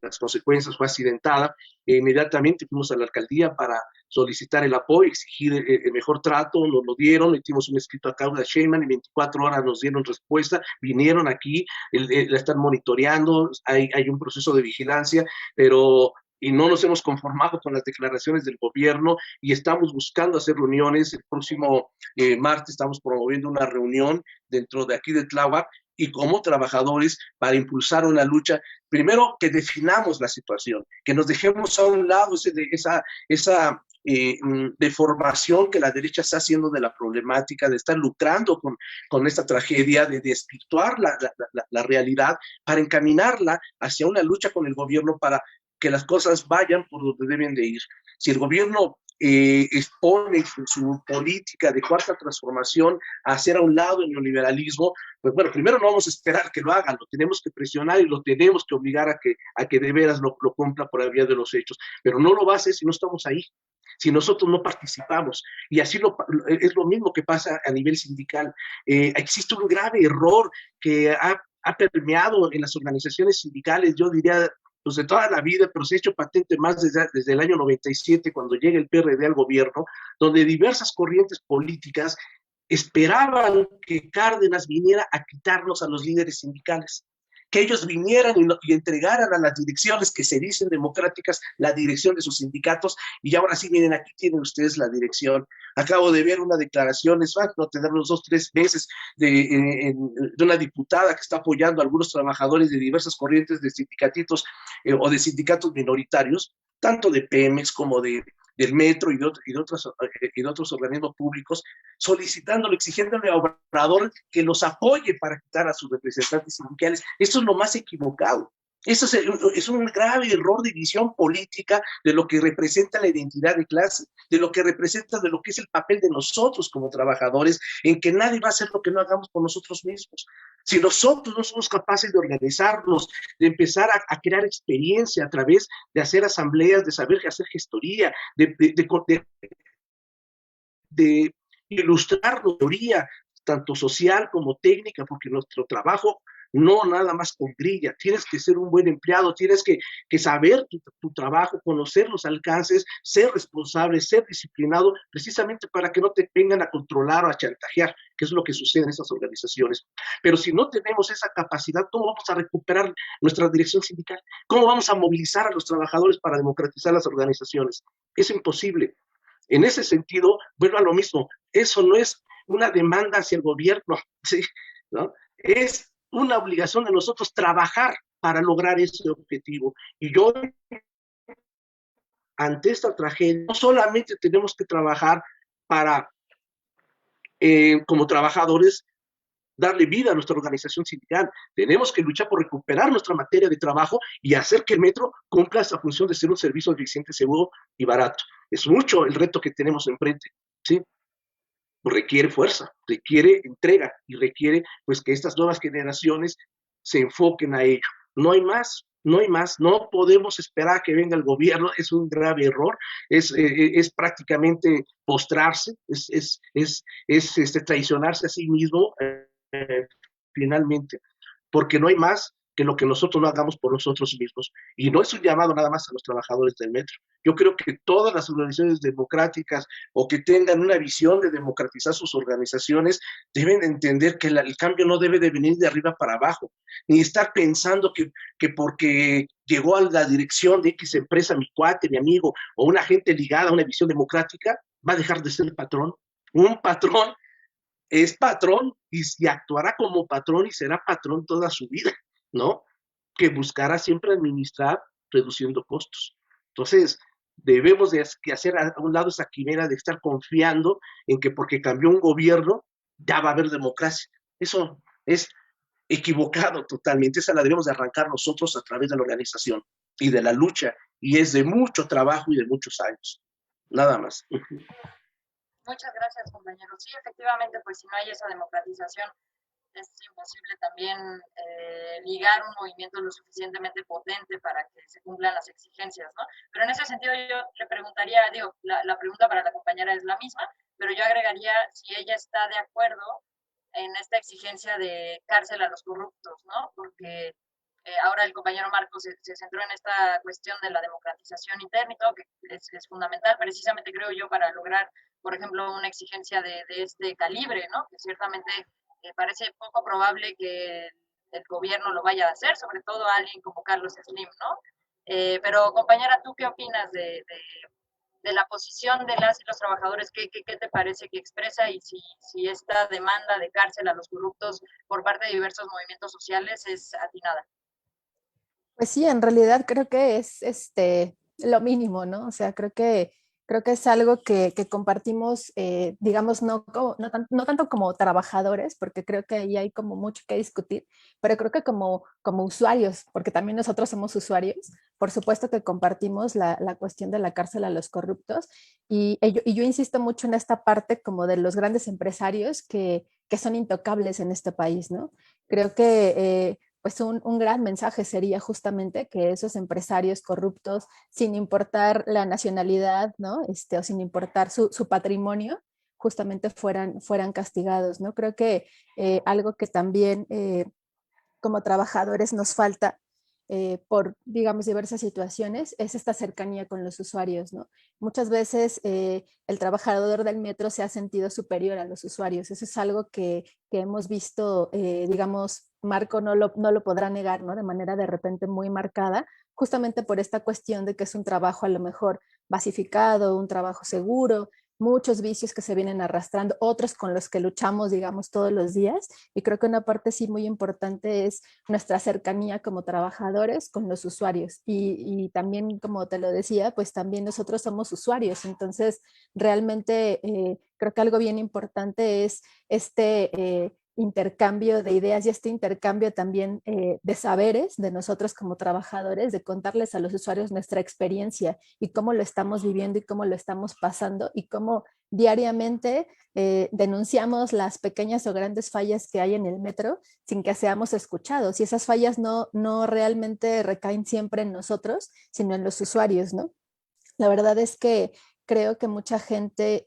las consecuencias, fue accidentada, inmediatamente fuimos a la alcaldía para solicitar el apoyo, exigir el mejor trato, nos lo dieron, metimos un escrito a Claudia Sheinbaum, en 24 horas nos dieron respuesta, vinieron aquí, la están monitoreando, hay un proceso de vigilancia, y no nos hemos conformado con las declaraciones del gobierno y estamos buscando hacer reuniones. El próximo martes estamos promoviendo una reunión dentro de aquí de Tláhuac y como trabajadores para impulsar una lucha, primero que definamos la situación, que nos dejemos a un lado esa deformación que la derecha está haciendo de la problemática, de estar lucrando con esta tragedia, de desvirtuar la realidad para encaminarla hacia una lucha con el gobierno para que las cosas vayan por donde deben de ir. Si el gobierno expone su política de cuarta transformación a hacer a un lado el neoliberalismo, pues bueno, primero no vamos a esperar que lo hagan, lo tenemos que presionar y lo tenemos que obligar a que de veras lo cumpla por la vía de los hechos, pero no lo va a hacer si no estamos ahí, si nosotros no participamos, y así es lo mismo que pasa a nivel sindical. Existe un grave error que ha permeado en las organizaciones sindicales, yo diría, pues de toda la vida, pero se ha hecho patente más desde el año 97, cuando llega el PRD al gobierno, donde diversas corrientes políticas esperaban que Cárdenas viniera a quitarnos a los líderes sindicales, que ellos vinieran y entregaran a las direcciones que se dicen democráticas la dirección de sus sindicatos, y ahora sí, miren, aquí tienen ustedes la dirección. Acabo de ver una declaración, no tener unos 2 o 3 meses, de una diputada que está apoyando a algunos trabajadores de diversas corrientes de sindicatitos o de sindicatos minoritarios, tanto de Pemex como del metro y de otros organismos públicos, solicitándole, exigiéndole a Obrador que los apoye para quitar a sus representantes sindicales. Eso es lo más equivocado. Eso es un grave error de visión política de lo que representa la identidad de clase, de lo que representa, de lo que es el papel de nosotros como trabajadores, en que nadie va a hacer lo que no hagamos por nosotros mismos. Si nosotros no somos capaces de organizarnos, de empezar a crear experiencia a través de hacer asambleas, de saber hacer gestoría, de ilustrar la teoría, tanto social como técnica, porque nuestro trabajo no nada más con grilla, tienes que ser un buen empleado, tienes que saber tu trabajo, conocer los alcances, ser responsable, ser disciplinado, precisamente para que no te vengan a controlar o a chantajear, que es lo que sucede en estas organizaciones. Pero si no tenemos esa capacidad, ¿cómo vamos a recuperar nuestra dirección sindical? ¿Cómo vamos a movilizar a los trabajadores para democratizar las organizaciones? Es imposible. En ese sentido, vuelvo a lo mismo, eso no es una demanda hacia el gobierno, ¿sí? ¿No? Es una obligación de nosotros trabajar para lograr ese objetivo. Y yo, ante esta tragedia, no solamente tenemos que trabajar para, como trabajadores, darle vida a nuestra organización sindical. Tenemos que luchar por recuperar nuestra materia de trabajo y hacer que el metro cumpla esa función de ser un servicio eficiente, seguro y barato. Es mucho el reto que tenemos enfrente, ¿sí? Requiere fuerza, requiere entrega y requiere pues que estas nuevas generaciones se enfoquen a ello. No hay más, no hay más, no podemos esperar a que venga el gobierno, es un grave error, es prácticamente postrarse, traicionarse a sí mismo finalmente, porque no hay más que lo que nosotros no hagamos por nosotros mismos. Y no es un llamado nada más a los trabajadores del metro. Yo creo que todas las organizaciones democráticas o que tengan una visión de democratizar sus organizaciones deben entender que el cambio no debe de venir de arriba para abajo, ni estar pensando que porque llegó a la dirección de X empresa mi cuate, mi amigo, o una gente ligada a una visión democrática, va a dejar de ser patrón. Un patrón es patrón y actuará como patrón y será patrón toda su vida, ¿no? Que buscará siempre administrar reduciendo costos. Entonces, debemos de hacer a un lado esa quimera de estar confiando en que porque cambió un gobierno ya va a haber democracia. Eso es equivocado totalmente. Esa la debemos de arrancar nosotros a través de la organización y de la lucha, y es de mucho trabajo y de muchos años. Nada más. Muchas gracias, compañero. Sí, efectivamente, pues si no hay esa democratización, es imposible también ligar un movimiento lo suficientemente potente para que se cumplan las exigencias, ¿no? Pero en ese sentido yo le preguntaría, digo, la pregunta para la compañera es la misma, pero yo agregaría si ella está de acuerdo en esta exigencia de cárcel a los corruptos, ¿no? Porque ahora el compañero Marcos se centró en esta cuestión de la democratización interna y todo, que es fundamental, precisamente creo yo, para lograr, por ejemplo, una exigencia de este calibre, ¿no? Que ciertamente parece poco probable que el gobierno lo vaya a hacer, sobre todo a alguien como Carlos Slim, ¿no? Pero compañera, ¿tú qué opinas de la posición de las y los trabajadores? ¿Qué te parece que expresa y si esta demanda de cárcel a los corruptos por parte de diversos movimientos sociales es atinada? Pues sí, en realidad creo que es lo mínimo, ¿no? O sea, creo que es algo que compartimos, digamos, no tanto como trabajadores, porque creo que ahí hay como mucho que discutir, pero creo que como usuarios, porque también nosotros somos usuarios, por supuesto que compartimos la cuestión de la cárcel a los corruptos, y yo insisto mucho en esta parte como de los grandes empresarios que son intocables en este país, ¿no? Creo que pues un gran mensaje sería justamente que esos empresarios corruptos, sin importar la nacionalidad, ¿no? O sin importar su patrimonio, justamente fueran castigados, ¿no? Creo que algo que también como trabajadores nos falta por, digamos, diversas situaciones, es esta cercanía con los usuarios, ¿no? Muchas veces el trabajador del metro se ha sentido superior a los usuarios. Eso es algo que hemos visto, digamos, Marco no lo podrá negar, ¿no? De manera de repente muy marcada, justamente por esta cuestión de que es un trabajo a lo mejor basificado, un trabajo seguro, muchos vicios que se vienen arrastrando, otros con los que luchamos, digamos, todos los días. Y creo que una parte sí muy importante es nuestra cercanía como trabajadores con los usuarios. Y también, como te lo decía, pues también nosotros somos usuarios. Entonces, realmente creo que algo bien importante es intercambio de ideas y este intercambio también de saberes de nosotros como trabajadores, de contarles a los usuarios nuestra experiencia y cómo lo estamos viviendo y cómo lo estamos pasando y cómo diariamente denunciamos las pequeñas o grandes fallas que hay en el metro sin que seamos escuchados. Y esas fallas no realmente recaen siempre en nosotros, sino en los usuarios, ¿no? La verdad es que creo que mucha gente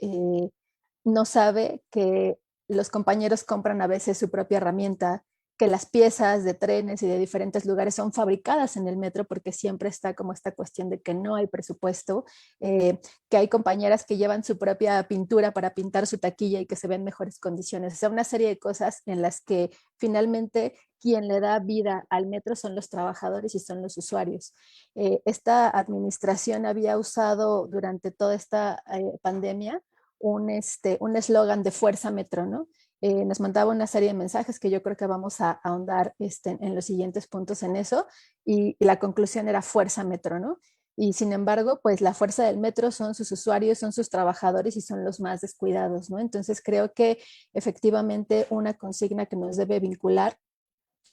no sabe que los compañeros compran a veces su propia herramienta, que las piezas de trenes y de diferentes lugares son fabricadas en el metro porque siempre está como esta cuestión de que no hay presupuesto, que hay compañeras que llevan su propia pintura para pintar su taquilla y que se ven en mejores condiciones. O sea, una serie de cosas en las que finalmente quien le da vida al metro son los trabajadores y son los usuarios. Esta administración había usado durante toda esta pandemia un eslogan de Fuerza Metro, ¿no? Nos mandaba una serie de mensajes que yo creo que vamos a ahondar en los siguientes puntos en eso, y la conclusión era Fuerza Metro, ¿no? Y sin embargo, pues la fuerza del metro son sus usuarios, son sus trabajadores y son los más descuidados, ¿no? Entonces creo que efectivamente una consigna que nos debe vincular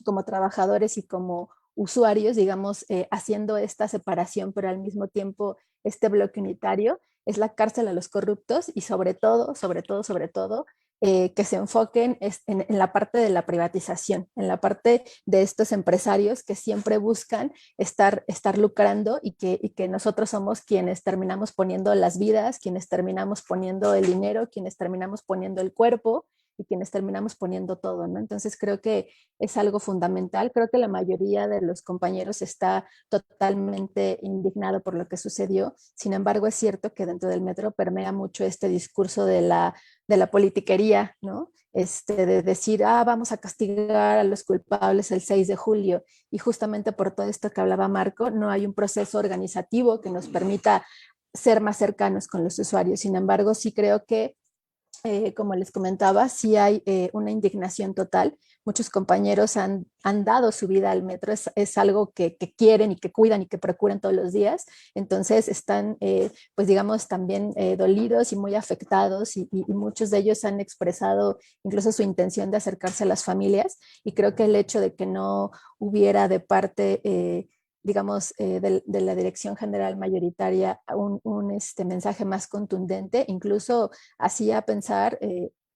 como trabajadores y como usuarios, digamos, haciendo esta separación, pero al mismo tiempo este bloque unitario, es la cárcel a los corruptos y sobre todo, que se enfoquen en la parte de la privatización, en la parte de estos empresarios que siempre buscan estar lucrando y que nosotros somos quienes terminamos poniendo las vidas, quienes terminamos poniendo el dinero, quienes terminamos poniendo el cuerpo y quienes terminamos poniendo todo, ¿no? Entonces creo que es algo fundamental. Creo que la mayoría de los compañeros está totalmente indignado por lo que sucedió. Sin embargo, es cierto que dentro del metro permea mucho este discurso de la politiquería, ¿no? De decir, vamos a castigar a los culpables el 6 de julio. Y justamente por todo esto que hablaba Marco, no hay un proceso organizativo que nos permita ser más cercanos con los usuarios. Sin embargo, sí creo que como les comentaba, sí hay una indignación total. Muchos compañeros han dado su vida al metro, es algo que quieren y que cuidan y que procuran todos los días. Entonces están, pues digamos, también dolidos y muy afectados y muchos de ellos han expresado incluso su intención de acercarse a las familias. Y creo que el hecho de que no hubiera de parte digamos, de la dirección general mayoritaria un mensaje más contundente, incluso hacía pensar,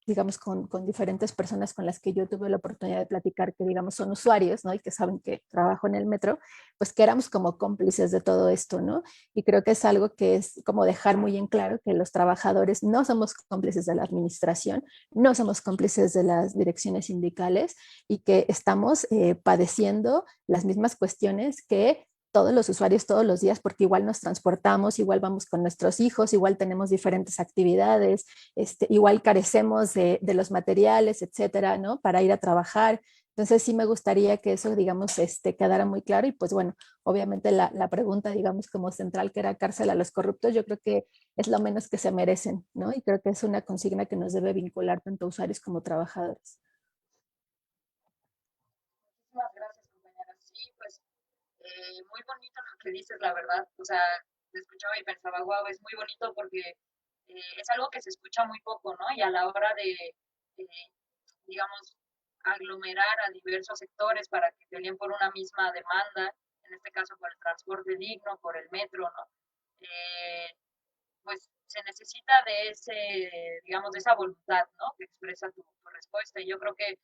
digamos, con diferentes personas con las que yo tuve la oportunidad de platicar, que digamos son usuarios, ¿no? Y que saben que trabajo en el metro, pues que éramos como cómplices de todo esto, ¿no? Y creo que es algo que es como dejar muy en claro que los trabajadores no somos cómplices de la administración, no somos cómplices de las direcciones sindicales y que estamos padeciendo las mismas cuestiones que todos los usuarios todos los días, porque igual nos transportamos, igual vamos con nuestros hijos, igual tenemos diferentes actividades, igual carecemos de los materiales, etcétera, ¿no? Para ir a trabajar. Entonces sí me gustaría que eso, digamos, quedara muy claro y pues bueno, obviamente la pregunta, digamos, como central que era cárcel a los corruptos, yo creo que es lo menos que se merecen, ¿no? Y creo que es una consigna que nos debe vincular tanto a usuarios como trabajadores. Muchísimas gracias, compañera. Sí, pues muy bonito lo que dices, la verdad. O sea, te escuchaba y pensaba, wow, es muy bonito porque es algo que se escucha muy poco, ¿no? Y a la hora de, digamos, aglomerar a diversos sectores para que peleen por una misma demanda, en este caso por el transporte digno, por el metro, ¿no? Pues se necesita de ese, digamos, de esa voluntad, ¿no? Que expresa tu respuesta. Y yo creo que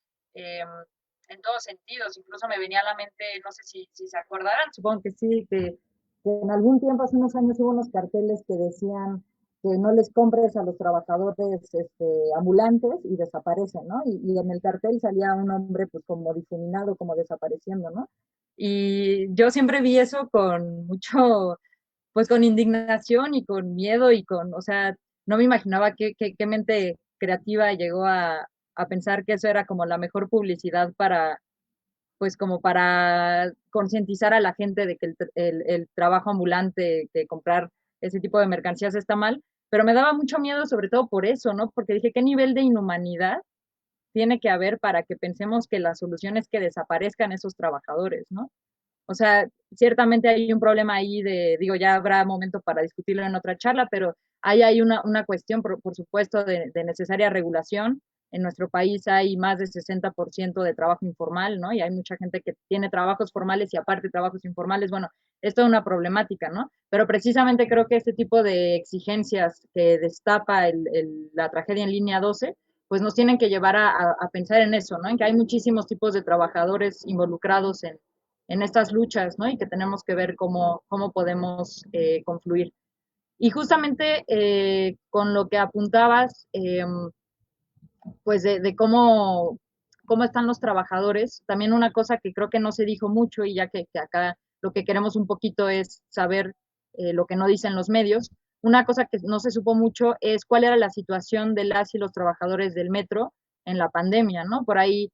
en todos sentidos, incluso me venía a la mente, no sé si se acordarán, supongo que sí, que en algún tiempo, hace unos años, hubo unos carteles que decían que no les compres a los trabajadores ambulantes y desaparecen, ¿no? Y en el cartel salía un hombre pues como difuminado, como desapareciendo, ¿no? Y yo siempre vi eso con mucho, pues con indignación y con miedo y con, o sea, no me imaginaba qué mente creativa llegó a pensar que eso era como la mejor publicidad para, pues como para concientizar a la gente de que el trabajo ambulante, que comprar ese tipo de mercancías está mal, pero me daba mucho miedo sobre todo por eso, ¿no? Porque dije, ¿qué nivel de inhumanidad tiene que haber para que pensemos que la solución es que desaparezcan esos trabajadores, ¿no? O sea, ciertamente hay un problema ahí de, digo, ya habrá momento para discutirlo en otra charla, pero ahí hay una cuestión, por supuesto, de necesaria regulación. En nuestro país hay más de 60% de trabajo informal, ¿no? Y hay mucha gente que tiene trabajos formales y aparte trabajos informales. Bueno, es toda una problemática, ¿no? Pero precisamente creo que este tipo de exigencias que destapa la tragedia en línea 12, pues nos tienen que llevar a pensar en eso, ¿no? En que hay muchísimos tipos de trabajadores involucrados en estas luchas, ¿no? Y que tenemos que ver cómo podemos confluir. Y justamente con lo que apuntabas, pues de cómo están los trabajadores, también una cosa que creo que no se dijo mucho y ya que acá lo que queremos un poquito es saber lo que no dicen los medios, una cosa que no se supo mucho es cuál era la situación de las y los trabajadores del metro en la pandemia, ¿no? Por ahí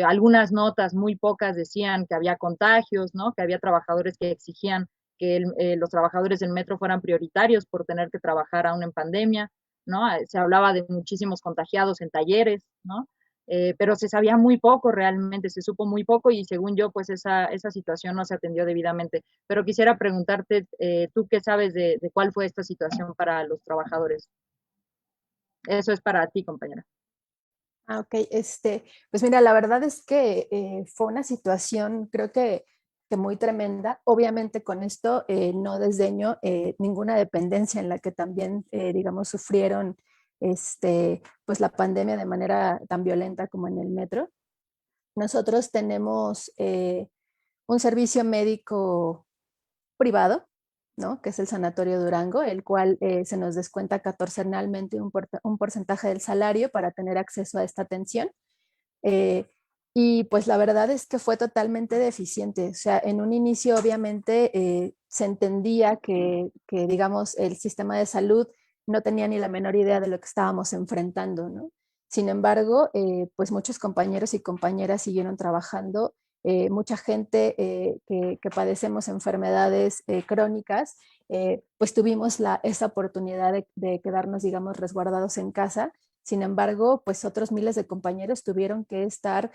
algunas notas, muy pocas, decían que había contagios, ¿no? Que había trabajadores que exigían que los trabajadores del metro fueran prioritarios por tener que trabajar aún en pandemia, ¿no? Se hablaba de muchísimos contagiados en talleres, ¿no? Pero se sabía muy poco realmente, se supo muy poco y según yo, pues esa situación no se atendió debidamente. Pero quisiera preguntarte, ¿tú qué sabes de cuál fue esta situación para los trabajadores? Eso es para ti, compañera. Ok, pues mira, la verdad es que fue una situación, creo que que muy tremenda. Obviamente con esto no desdeño ninguna dependencia en la que también, digamos, sufrieron pues la pandemia de manera tan violenta como en el metro. Nosotros tenemos un servicio médico privado, ¿no? Que es el Sanatorio Durango, el cual se nos descuenta catorcenalmente un porcentaje del salario para tener acceso a esta atención. Eh, y pues la verdad es que fue totalmente deficiente. O sea, en un inicio obviamente se entendía digamos, el sistema de salud no tenía ni la menor idea de lo que estábamos enfrentando, ¿no? Sin embargo, pues muchos compañeros y compañeras siguieron trabajando. Mucha gente que padecemos enfermedades crónicas, pues tuvimos esa oportunidad de quedarnos, digamos, resguardados en casa. Sin embargo, pues otros miles de compañeros tuvieron que estar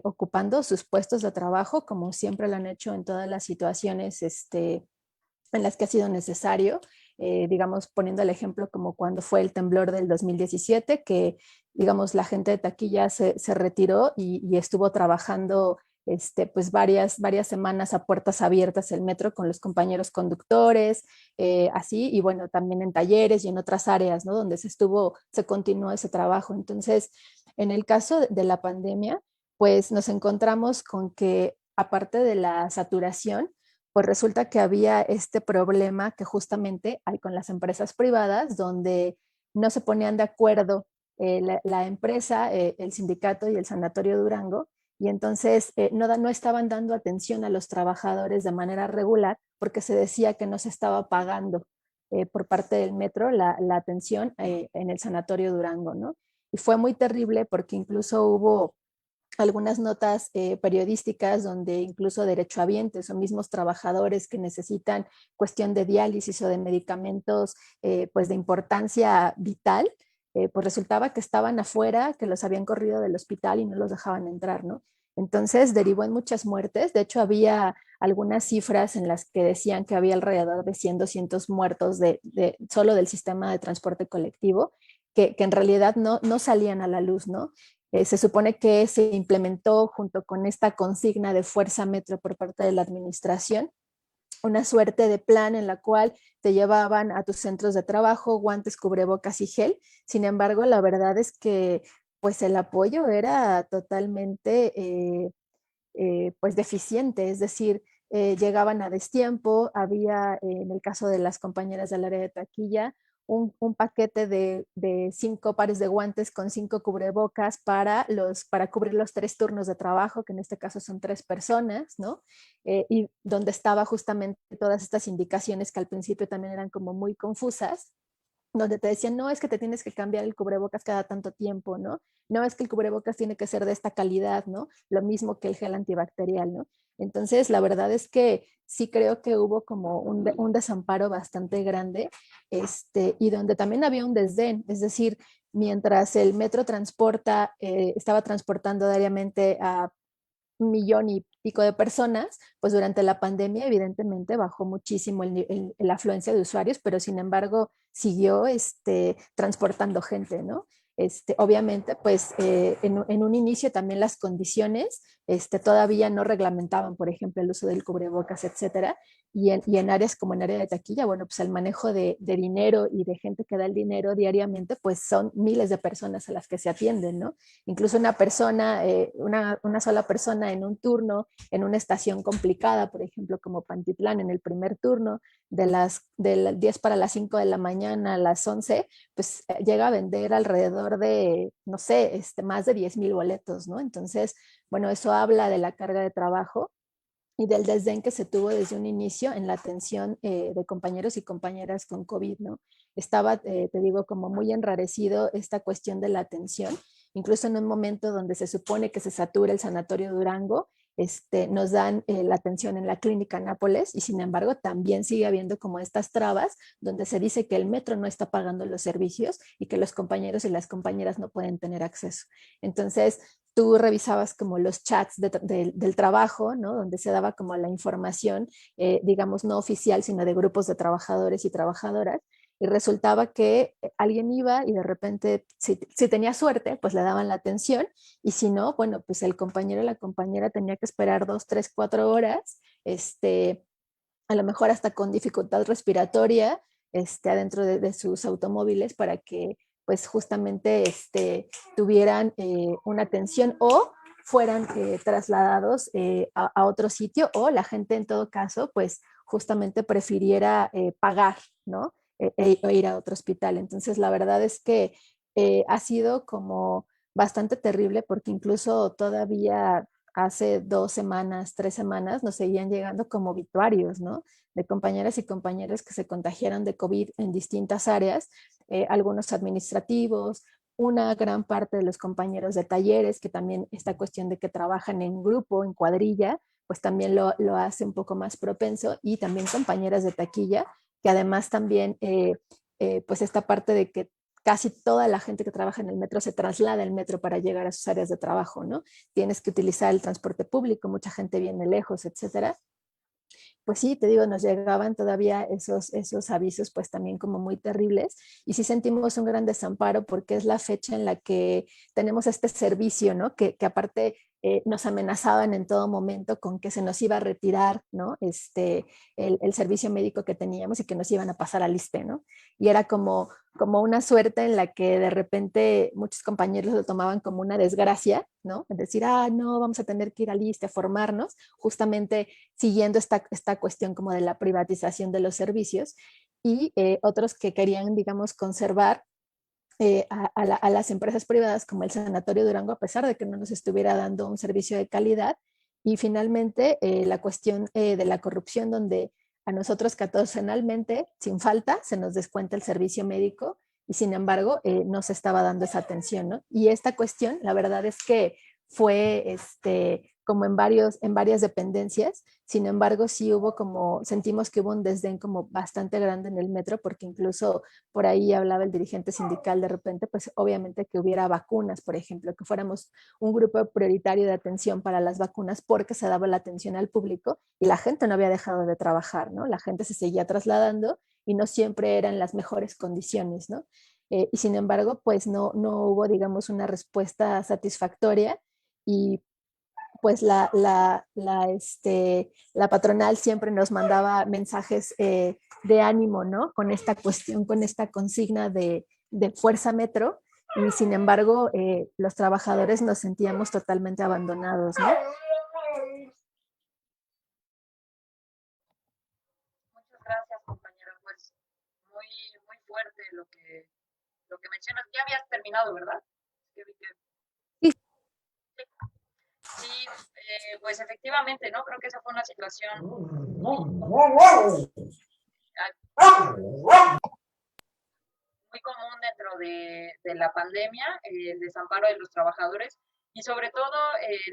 ocupando sus puestos de trabajo, como siempre lo han hecho en todas las situaciones en las que ha sido necesario. Digamos, poniendo el ejemplo como cuando fue el temblor del 2017, que, digamos, la gente de taquilla se retiró y estuvo trabajando pues varias semanas a puertas abiertas el metro con los compañeros conductores, así, y bueno, también en talleres y en otras áreas, ¿no? Donde se continuó ese trabajo. Entonces, en el caso de la pandemia, pues nos encontramos con que, aparte de la saturación, pues resulta que había este problema que justamente hay con las empresas privadas, donde no se ponían de acuerdo la empresa, el sindicato y el Sanatorio Durango, y entonces no estaban dando atención a los trabajadores de manera regular porque se decía que no se estaba pagando por parte del metro la atención en el Sanatorio Durango, ¿no? Y fue muy terrible porque incluso hubo algunas notas periodísticas donde incluso derechohabientes o mismos trabajadores que necesitan cuestión de diálisis o de medicamentos pues de importancia vital, pues resultaba que estaban afuera, que los habían corrido del hospital y no los dejaban entrar, ¿no? Entonces derivó en muchas muertes. De hecho, había algunas cifras en las que decían que había alrededor de 100, 200 muertos solo del sistema de transporte colectivo, que en realidad no salían a la luz, ¿no? Se supone que se implementó junto con esta consigna de fuerza metro por parte de la administración, una suerte de plan en la cual te llevaban a tus centros de trabajo guantes, cubrebocas y gel. Sin embargo, la verdad es que pues el apoyo era totalmente pues deficiente, es decir, llegaban a destiempo, había en el caso de las compañeras del área de taquilla, un paquete de 5 pares de guantes con 5 cubrebocas para cubrir los 3 turnos de trabajo, que en este caso son 3 personas, ¿no? Y donde estaba justamente todas estas indicaciones que al principio también eran como muy confusas, donde te decían, no, es que te tienes que cambiar el cubrebocas cada tanto tiempo, ¿no? No, es que el cubrebocas tiene que ser de esta calidad, ¿no? Lo mismo que el gel antibacterial, ¿no? Entonces, la verdad es que sí creo que hubo como un desamparo bastante grande, y donde también había un desdén, es decir, mientras el metro estaba transportando diariamente a 1,000,000 y pico de personas, pues durante la pandemia evidentemente bajó muchísimo la afluencia de usuarios, pero sin embargo siguió transportando gente, ¿no? Obviamente, pues en un inicio también las condiciones todavía no reglamentaban, por ejemplo, el uso del cubrebocas, etcétera, y en áreas como en área de taquilla, bueno, pues el manejo de dinero y de gente que da el dinero diariamente, pues son miles de personas a las que se atienden, ¿no? Incluso una persona, una sola persona en un turno, en una estación complicada, por ejemplo, como Pantitlán, en el primer turno, de las 10 para las 5 de la mañana a las 11, pues llega a vender alrededor de, no sé, más de 10,000 boletos, ¿no? Entonces, bueno, eso habla de la carga de trabajo y del desdén que se tuvo desde un inicio en la atención de compañeros y compañeras con COVID, ¿no? Estaba, te digo, como muy enrarecido esta cuestión de la atención, incluso en un momento donde se supone que se satura el Sanatorio Durango, nos dan la atención en la Clínica Nápoles y sin embargo también sigue habiendo como estas trabas donde se dice que el metro no está pagando los servicios y que los compañeros y las compañeras no pueden tener acceso. Entonces, tú revisabas como los chats del trabajo, ¿no? Donde se daba como la información, digamos, no oficial, sino de grupos de trabajadores y trabajadoras, y resultaba que alguien iba y de repente, si tenía suerte, pues le daban la atención, y si no, bueno, pues el compañero o la compañera tenía que esperar 2, 3, 4 horas, a lo mejor hasta con dificultad respiratoria, adentro de sus automóviles para que pues justamente tuvieran una atención o fueran trasladados a otro sitio, o la gente en todo caso pues justamente prefiriera pagar, ¿no? O ir a otro hospital. Entonces la verdad es que ha sido como bastante terrible, porque incluso todavía hace 2 semanas, 3 semanas, nos seguían llegando como obituarios, ¿no? De compañeras y compañeros que se contagiaron de COVID en distintas áreas, algunos administrativos, una gran parte de los compañeros de talleres, que también esta cuestión de que trabajan en grupo, en cuadrilla, pues también lo hace un poco más propenso, y también compañeras de taquilla, que además también, pues esta parte de que casi toda la gente que trabaja en el metro se traslada al metro para llegar a sus áreas de trabajo, ¿no? Tienes que utilizar el transporte público, mucha gente viene lejos, etcétera. Pues sí, te digo, nos llegaban todavía esos avisos pues también como muy terribles, y sí sentimos un gran desamparo, porque es la fecha en la que tenemos este servicio, ¿no? Que aparte nos amenazaban en todo momento con que se nos iba a retirar, ¿no? El servicio médico que teníamos, y que nos iban a pasar al ISSSTE, ¿no? Y era como una suerte en la que de repente muchos compañeros lo tomaban como una desgracia, ¿no? Es decir, no, vamos a tener que ir al ISSSTE a formarnos, justamente siguiendo esta cuestión como de la privatización de los servicios, y otros que querían, digamos, conservar a las empresas privadas como el Sanatorio Durango, a pesar de que no nos estuviera dando un servicio de calidad. Y finalmente la cuestión de la corrupción, donde a nosotros catorcenalmente, sin falta, se nos descuenta el servicio médico, y sin embargo no se estaba dando esa atención, ¿no? Y esta cuestión, la verdad es que fue como en varias dependencias. Sin embargo, sí hubo como, sentimos que hubo un desdén como bastante grande en el metro, porque incluso por ahí hablaba el dirigente sindical de repente, pues obviamente que hubiera vacunas, por ejemplo, que fuéramos un grupo prioritario de atención para las vacunas, porque se daba la atención al público y la gente no había dejado de trabajar, ¿no? La gente se seguía trasladando y no siempre eran las mejores condiciones, ¿no? Y sin embargo, pues no hubo, digamos, una respuesta satisfactoria, y pues la patronal siempre nos mandaba mensajes de ánimo, ¿no? Con esta cuestión, con esta consigna de Fuerza Metro, y sin embargo los trabajadores nos sentíamos totalmente abandonados, ¿no? Muchas gracias, compañera. Pues muy, muy fuerte lo que mencionas. Ya habías terminado, ¿verdad? Sí, pues efectivamente, ¿no? Creo que esa fue una situación muy común dentro de la pandemia, el desamparo de los trabajadores, y sobre todo,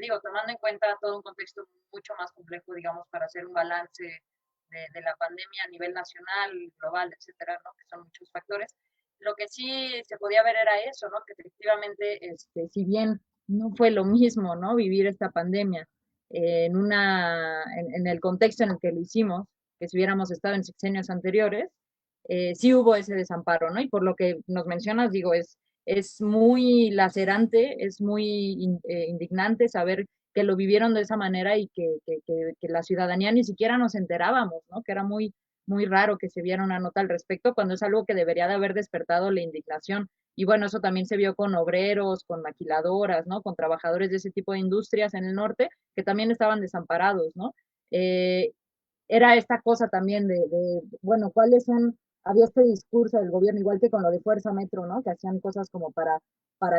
digo, tomando en cuenta todo un contexto mucho más complejo, digamos, para hacer un balance de la pandemia a nivel nacional, global, etcétera, ¿no? Que son muchos factores. Lo que sí se podía ver era eso, ¿no? Que efectivamente, si bien no fue lo mismo, ¿no? Vivir esta pandemia en el contexto en el que lo hicimos, que si hubiéramos estado en sexenios anteriores, sí hubo ese desamparo, ¿no? Y por lo que nos mencionas, digo, es muy lacerante, es muy indignante saber que lo vivieron de esa manera, y que la ciudadanía ni siquiera nos enterábamos, ¿no? Que era muy, muy raro que se viera una nota al respecto, cuando es algo que debería de haber despertado la indignación. Y bueno, eso también se vio con obreros, con maquiladoras, ¿no? Con trabajadores de ese tipo de industrias en el norte, que también estaban desamparados, ¿no? Eh, Era esta cosa también bueno, ¿cuáles son? Había este discurso del gobierno, igual que con lo de Fuerza Metro, ¿no? Que hacían cosas como para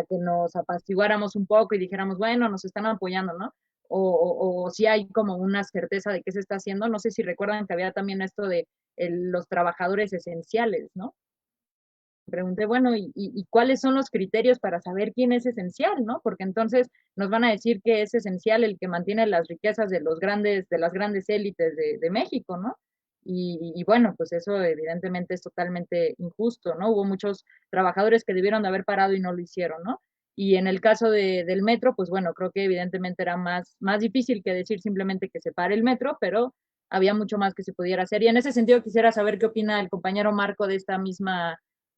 que nos apaciguáramos un poco y dijéramos, bueno, nos están apoyando, ¿no? O si hay como una certeza de qué se está haciendo. No sé si recuerdan que había también esto de los trabajadores esenciales, ¿no? Pregunté, bueno, ¿y cuáles son los criterios para saber quién es esencial, ¿no? Porque entonces nos van a decir que es esencial el que mantiene las riquezas de las grandes élites de México, ¿no? Y bueno, pues eso evidentemente es totalmente injusto, ¿no? Hubo muchos trabajadores que debieron de haber parado y no lo hicieron, ¿no? Y en el caso del metro, pues bueno, creo que evidentemente era más difícil que decir simplemente que se pare el metro, pero había mucho más que se pudiera hacer. Y en ese sentido quisiera saber qué opina el compañero Marco de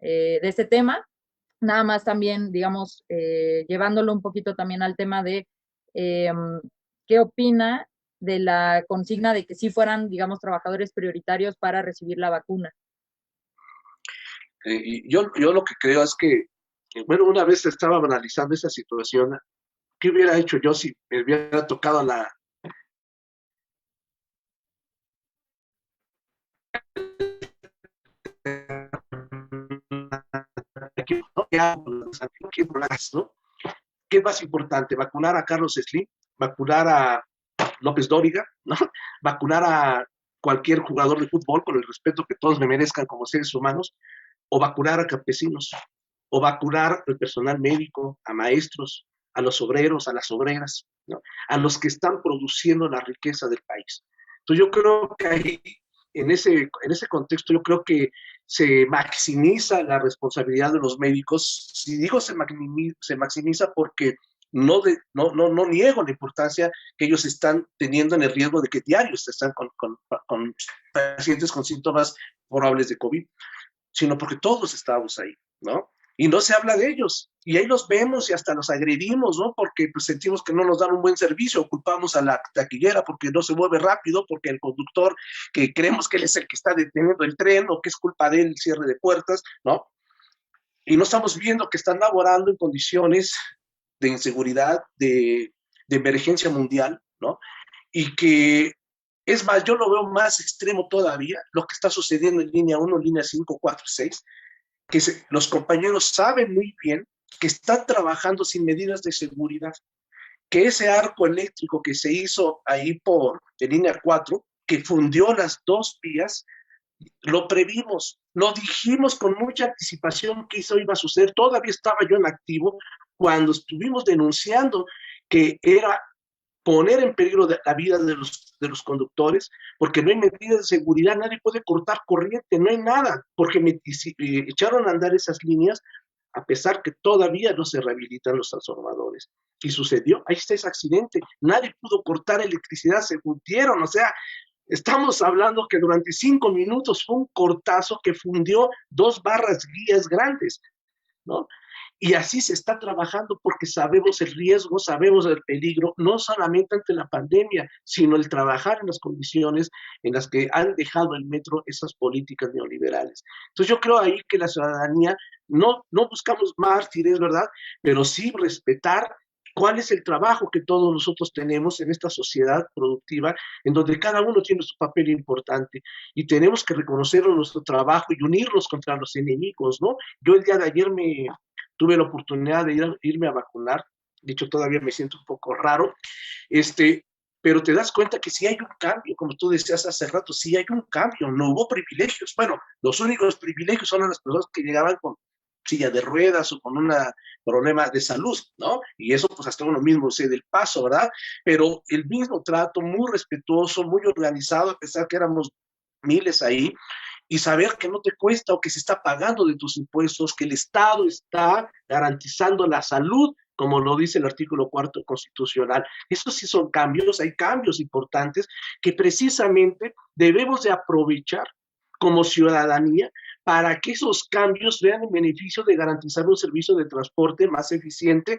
de este tema. Nada más también, digamos, llevándolo un poquito también al tema de qué opina de la consigna de que sí fueran, digamos, trabajadores prioritarios para recibir la vacuna. Yo lo que creo es que, bueno, una vez estaba analizando esa situación, ¿qué hubiera hecho yo si me hubiera tocado la... ¿Qué es más importante? ¿Vacunar a Carlos Slim? ¿Vacunar a López Dóriga? ¿No? ¿Vacunar a cualquier jugador de fútbol con el respeto que todos me merezcan como seres humanos? ¿O vacunar a campesinos? ¿O vacunar al personal médico, a maestros, a los obreros, a las obreras, ¿no? A los que están produciendo la riqueza del país? Entonces yo creo que ahí, en ese contexto, yo creo que se maximiza la responsabilidad de los médicos. Si digo se maximiza porque no niego la importancia que ellos están teniendo en el riesgo de que diarios están con pacientes con síntomas probables de COVID, sino porque todos estábamos ahí, ¿no? Y no se habla de ellos, y ahí los vemos y hasta los agredimos, ¿no? Porque pues, sentimos que no nos dan un buen servicio, culpamos a la taquillera porque no se mueve rápido, porque el conductor, que creemos que él es el que está deteniendo el tren, o que es culpa de él el cierre de puertas, ¿no? Y no estamos viendo que están laborando en condiciones de inseguridad, de emergencia mundial, ¿no? Y que, es más, yo lo veo más extremo todavía, lo que está sucediendo en línea 1, línea 5, 4, 6, que los compañeros saben muy bien que están trabajando sin medidas de seguridad, que ese arco eléctrico que se hizo ahí en línea 4, que fundió las dos vías, lo previmos, lo dijimos con mucha anticipación que eso iba a suceder. Todavía estaba yo en activo cuando estuvimos denunciando que era poner en peligro la vida de los conductores, porque no hay medidas de seguridad, nadie puede cortar corriente, no hay nada, porque echaron a andar esas líneas, a pesar que todavía no se rehabilitan los transformadores. Y sucedió, ahí está ese accidente, nadie pudo cortar electricidad, se fundieron, o sea, estamos hablando que durante 5 minutos fue un cortazo que fundió 2 barras guías grandes, ¿no? Y así se está trabajando porque sabemos el riesgo, sabemos el peligro, no solamente ante la pandemia, sino el trabajar en las condiciones en las que han dejado el metro esas políticas neoliberales. Entonces yo creo ahí que la ciudadanía no buscamos mártires, ¿verdad? Pero sí respetar cuál es el trabajo que todos nosotros tenemos en esta sociedad productiva, en donde cada uno tiene su papel importante, y tenemos que reconocer nuestro trabajo y unirnos contra los enemigos, ¿no? Yo el día de ayer tuve la oportunidad de irme a vacunar, de hecho todavía me siento un poco raro, pero te das cuenta que sí hay un cambio, como tú decías hace rato, sí hay un cambio, no hubo privilegios. Bueno, los únicos privilegios son las personas que llegaban con silla de ruedas o con un problema de salud, ¿no? Y eso pues hasta uno mismo se del paso, ¿verdad? Pero el mismo trato, muy respetuoso, muy organizado, a pesar que éramos miles ahí, y saber que no te cuesta o que se está pagando de tus impuestos, que el Estado está garantizando la salud, como lo dice el artículo 4 constitucional. Esos sí son cambios, hay cambios importantes que precisamente debemos de aprovechar como ciudadanía para que esos cambios vean en beneficio de garantizar un servicio de transporte más eficiente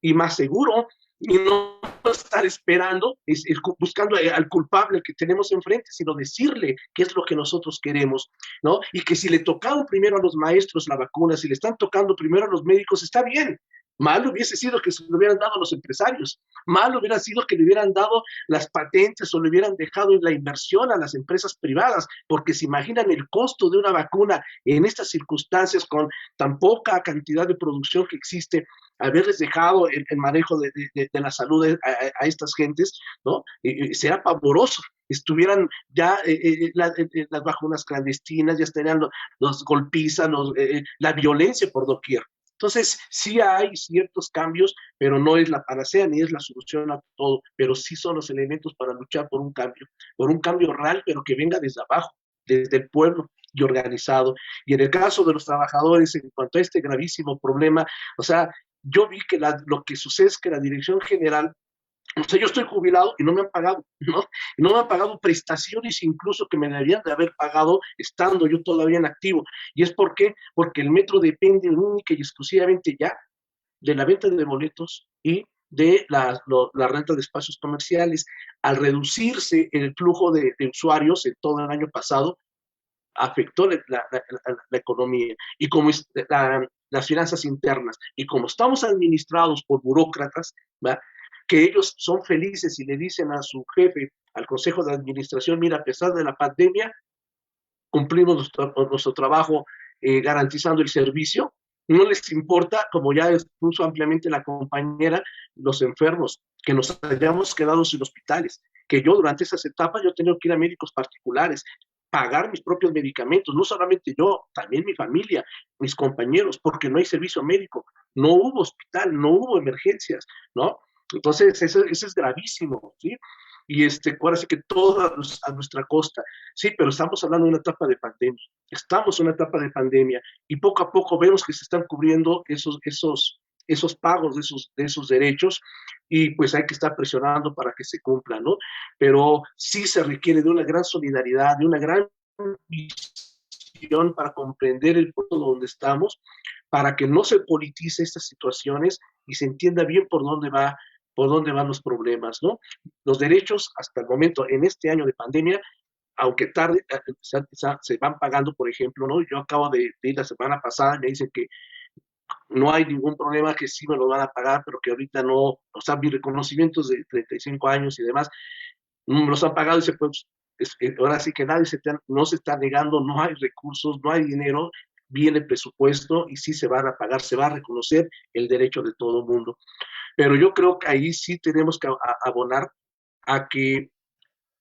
y más seguro, y no estar esperando, buscando al culpable que tenemos enfrente, sino decirle qué es lo que nosotros queremos, ¿no? Y que si le tocaron primero a los maestros la vacuna, si le están tocando primero a los médicos, está bien. Mal hubiese sido que se lo hubieran dado a los empresarios, mal hubiera sido que le hubieran dado las patentes o le hubieran dejado la inversión a las empresas privadas, porque se imaginan el costo de una vacuna en estas circunstancias con tan poca cantidad de producción que existe, haberles dejado el manejo de la salud a estas gentes, ¿no? Será pavoroso. Estuvieran ya las vacunas clandestinas, ya estarían los golpizas, la violencia por doquier. Entonces, sí hay ciertos cambios, pero no es la panacea ni es la solución a todo, pero sí son los elementos para luchar por un cambio real, pero que venga desde abajo, desde el pueblo y organizado. Y en el caso de los trabajadores, en cuanto a este gravísimo problema, o sea, yo vi que lo que sucede es que la Dirección General O sea, yo estoy jubilado y no me han pagado, ¿no? Y no me han pagado prestaciones incluso que me deberían de haber pagado estando yo todavía en activo. ¿Y es por qué? Porque el metro depende única y exclusivamente ya de la venta de boletos y de la renta de espacios comerciales. Al reducirse el flujo de usuarios en todo el año pasado, afectó la economía y como las finanzas internas. Y como estamos administrados por burócratas, ¿va? Que ellos son felices y le dicen a su jefe, al consejo de administración, mira, a pesar de la pandemia, cumplimos nuestro trabajo garantizando el servicio. No les importa, como ya expuso ampliamente la compañera, los enfermos, que nos hayamos quedado sin hospitales, que yo durante esas etapas yo he tenido que ir a médicos particulares, pagar mis propios medicamentos, no solamente yo, también mi familia, mis compañeros, porque no hay servicio médico, no hubo hospital, no hubo emergencias, ¿no? Entonces, eso es gravísimo, ¿sí? Y ahora sí que todo a nuestra costa. Sí, pero estamos hablando de una etapa de pandemia. Estamos en una etapa de pandemia y poco a poco vemos que se están cubriendo esos pagos de esos derechos y pues hay que estar presionando para que se cumplan, ¿no? Pero sí se requiere de una gran solidaridad, de una gran visión para comprender el punto donde estamos, para que no se politice estas situaciones y se entienda bien por dónde van los problemas, ¿no? Los derechos hasta el momento, en este año de pandemia, aunque tarde, se van pagando, por ejemplo, ¿no? Yo acabo de ir la semana pasada y me dicen que no hay ningún problema, que sí me lo van a pagar, pero que ahorita no, o sea, mis reconocimientos de 35 años y demás, no me los han pagado y se pues, ahora sí que nadie no se está negando, no hay recursos, no hay dinero, viene el presupuesto y sí se van a pagar, se va a reconocer el derecho de todo el mundo. Pero yo creo que ahí sí tenemos que abonar a que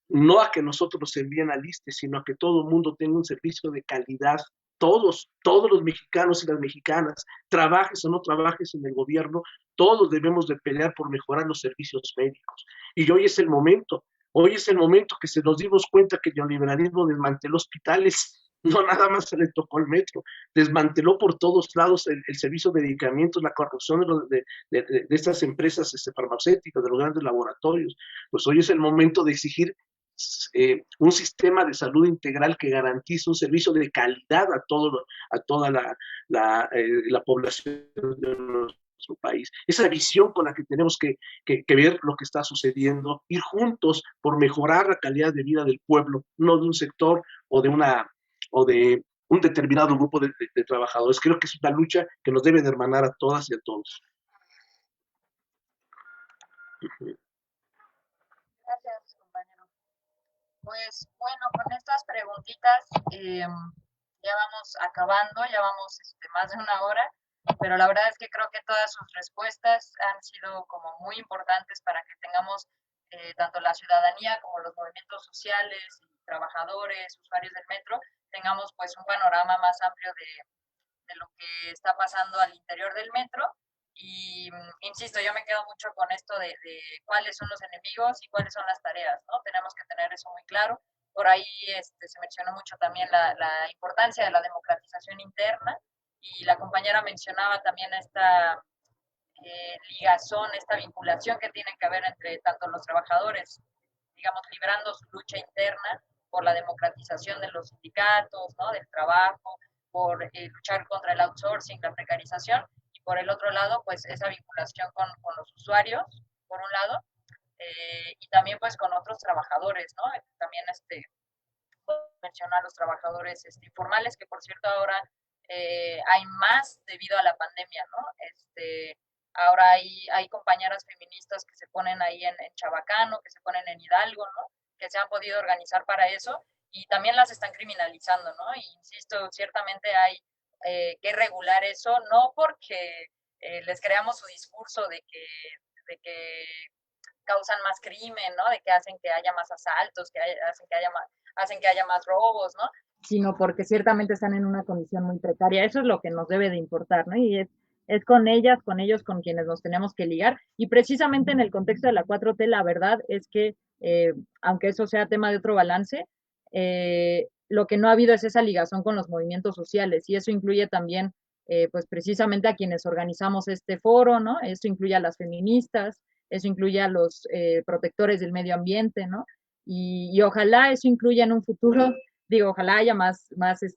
no a que nosotros nos envíen al ISSSTE, sino a que todo el mundo tenga un servicio de calidad. Todos los mexicanos y las mexicanas, trabajes o no trabajes en el gobierno, todos debemos de pelear por mejorar los servicios médicos. Y hoy es el momento que se nos dimos cuenta que el neoliberalismo desmanteló hospitales, no nada más se le tocó el metro, desmanteló por todos lados el servicio de medicamentos, la corrupción de estas empresas farmacéuticas, de los grandes laboratorios. Pues hoy es el momento de exigir un sistema de salud integral que garantice un servicio de calidad a toda la población de nuestro país. Esa visión con la que tenemos que ver lo que está sucediendo, ir juntos por mejorar la calidad de vida del pueblo, no de un sector o de un determinado grupo de trabajadores. Creo que es una lucha que nos debe de hermanar a todas y a todos. Gracias, compañero. Pues bueno, con estas preguntitas ya vamos acabando, ya vamos más de una hora, pero la verdad es que creo que todas sus respuestas han sido como muy importantes para que tengamos tanto la ciudadanía como los movimientos sociales, trabajadores, usuarios del metro, tengamos pues un panorama más amplio de lo que está pasando al interior del metro. Y insisto, yo me quedo mucho con esto de cuáles son los enemigos y cuáles son las tareas, ¿no? Tenemos que tener eso muy claro. Por ahí se mencionó mucho también la importancia de la democratización interna y la compañera mencionaba también esta ligazón, esta vinculación que tiene que haber entre tanto los trabajadores, digamos, librando su lucha interna por la democratización de los sindicatos, ¿no? Del trabajo, por luchar contra el outsourcing, la precarización, y por el otro lado, pues esa vinculación con los usuarios, por un lado, y también pues con otros trabajadores, ¿no? También mencionar a los trabajadores informales, que por cierto ahora hay más debido a la pandemia, ¿no? Ahora hay compañeras feministas que se ponen ahí en Chabacano, que se ponen en Hidalgo, ¿no? Que se han podido organizar para eso y también las están criminalizando, ¿no? Y insisto, ciertamente hay que regular eso, no porque les creamos su discurso de que causan más crimen, ¿no? De que hacen que haya más asaltos, hacen que haya más robos, ¿no? Sino porque ciertamente están en una condición muy precaria. Eso es lo que nos debe de importar, ¿no? Y es con ellas, con ellos, con quienes nos tenemos que ligar. Y precisamente en el contexto de la 4T, la verdad es que, aunque eso sea tema de otro balance, lo que no ha habido es esa ligación con los movimientos sociales. Y eso incluye también, pues precisamente a quienes organizamos este foro, ¿no? Esto incluye a las feministas, eso incluye a los protectores del medio ambiente, ¿no? Y ojalá eso incluya en un futuro, digo, ojalá haya más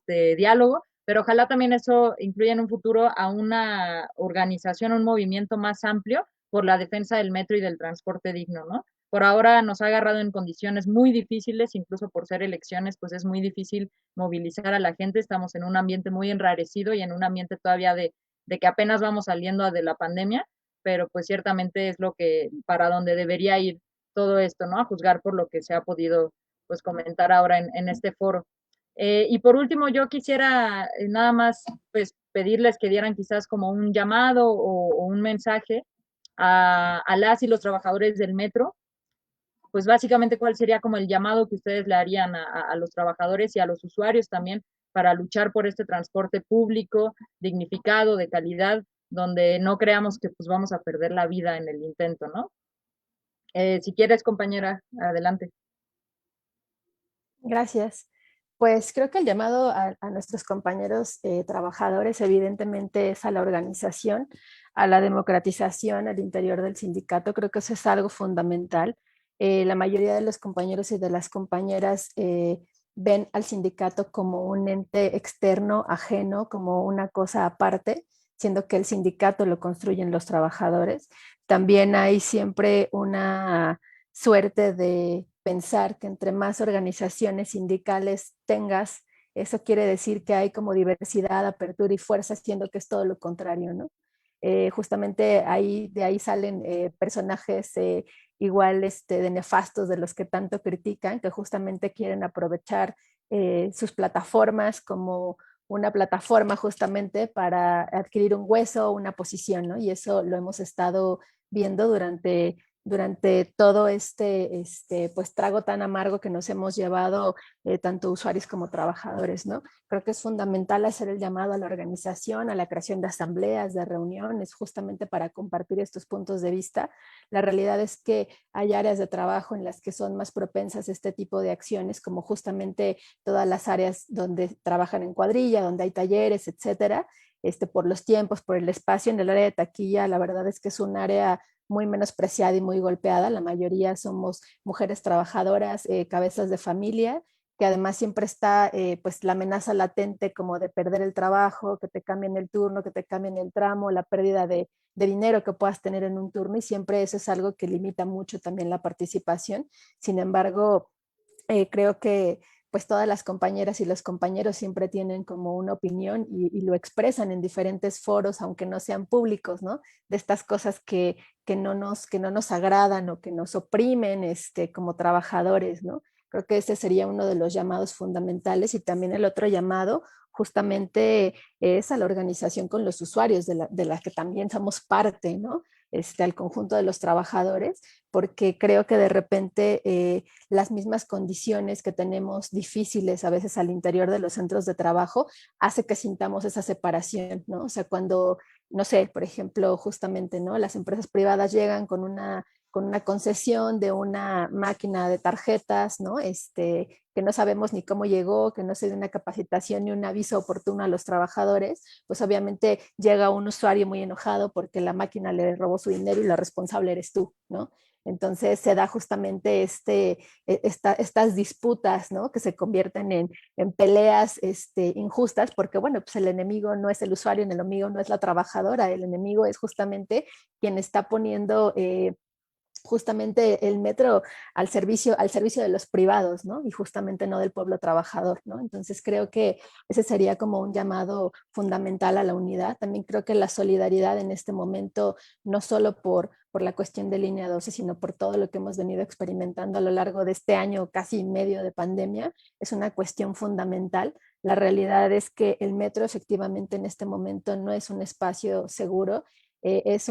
diálogo, pero ojalá también eso incluya en un futuro a una organización, un movimiento más amplio por la defensa del metro y del transporte digno, ¿no? Por ahora nos ha agarrado en condiciones muy difíciles, incluso por ser elecciones, pues es muy difícil movilizar a la gente, estamos en un ambiente muy enrarecido y en un ambiente todavía de que apenas vamos saliendo de la pandemia, pero pues ciertamente es lo que, para donde debería ir todo esto, ¿no? A juzgar por lo que se ha podido pues comentar ahora en este foro. Y por último, yo quisiera nada más pues pedirles que dieran quizás como un llamado o un mensaje a las y los trabajadores del metro, pues básicamente cuál sería como el llamado que ustedes le harían a los trabajadores y a los usuarios también para luchar por este transporte público dignificado, de calidad, donde no creamos que pues vamos a perder la vida en el intento, ¿no? Si quieres, compañera, adelante. Gracias. Pues creo que el llamado a nuestros compañeros trabajadores evidentemente es a la organización, a la democratización al interior del sindicato. Creo que eso es algo fundamental. La mayoría de los compañeros y de las compañeras ven al sindicato como un ente externo, ajeno, como una cosa aparte, siendo que el sindicato lo construyen los trabajadores. También hay siempre una suerte de pensar que entre más organizaciones sindicales tengas, eso quiere decir que hay como diversidad, apertura y fuerza, siendo que es todo lo contrario, ¿no? Justamente de ahí salen personajes igual de nefastos de los que tanto critican, que justamente quieren aprovechar sus plataformas como una plataforma justamente para adquirir un hueso o una posición, ¿no? Y eso lo hemos estado viendo durante todo pues trago tan amargo que nos hemos llevado tanto usuarios como trabajadores, ¿no? Creo que es fundamental hacer el llamado a la organización, a la creación de asambleas, de reuniones, justamente para compartir estos puntos de vista. La realidad es que hay áreas de trabajo en las que son más propensas a este tipo de acciones, como justamente todas las áreas donde trabajan en cuadrilla, donde hay talleres, etcétera, por los tiempos, por el espacio. En el área de taquilla, la verdad es que es un área muy menospreciada y muy golpeada. La mayoría somos mujeres trabajadoras, cabezas de familia, que además siempre está pues la amenaza latente como de perder el trabajo, que te cambien el turno, que te cambien el tramo, la pérdida de dinero que puedas tener en un turno, y siempre eso es algo que limita mucho también la participación. Sin embargo, creo que pues todas las compañeras y los compañeros siempre tienen como una opinión y lo expresan en diferentes foros, aunque no sean públicos, ¿no? De estas cosas que no nos agradan o que nos oprimen como trabajadores, ¿no? Creo que ese sería uno de los llamados fundamentales, y también el otro llamado justamente es a la organización con los usuarios, de la que también somos parte, ¿no? Al conjunto de los trabajadores, porque creo que de repente las mismas condiciones que tenemos difíciles a veces al interior de los centros de trabajo hace que sintamos esa separación, ¿no? O sea, cuando, no sé, por ejemplo, justamente, ¿no? Las empresas privadas llegan con una concesión de una máquina de tarjetas, ¿no? Que no sabemos ni cómo llegó, que no se dio una capacitación ni un aviso oportuno a los trabajadores, pues obviamente llega un usuario muy enojado porque la máquina le robó su dinero y la responsable eres tú, ¿no? Entonces se da justamente estas disputas, ¿no? Que se convierten en peleas injustas, porque bueno, pues el enemigo no es el usuario, el enemigo no es la trabajadora, el enemigo es justamente quien está poniendo justamente el metro al servicio de los privados, ¿no? Y justamente no del pueblo trabajador, ¿no? Entonces creo que ese sería como un llamado fundamental a la unidad. También creo que la solidaridad en este momento, no solo por la cuestión de línea 12, sino por todo lo que hemos venido experimentando a lo largo de este año casi medio de pandemia, es una cuestión fundamental. La realidad es que el metro efectivamente en este momento no es un espacio seguro. Es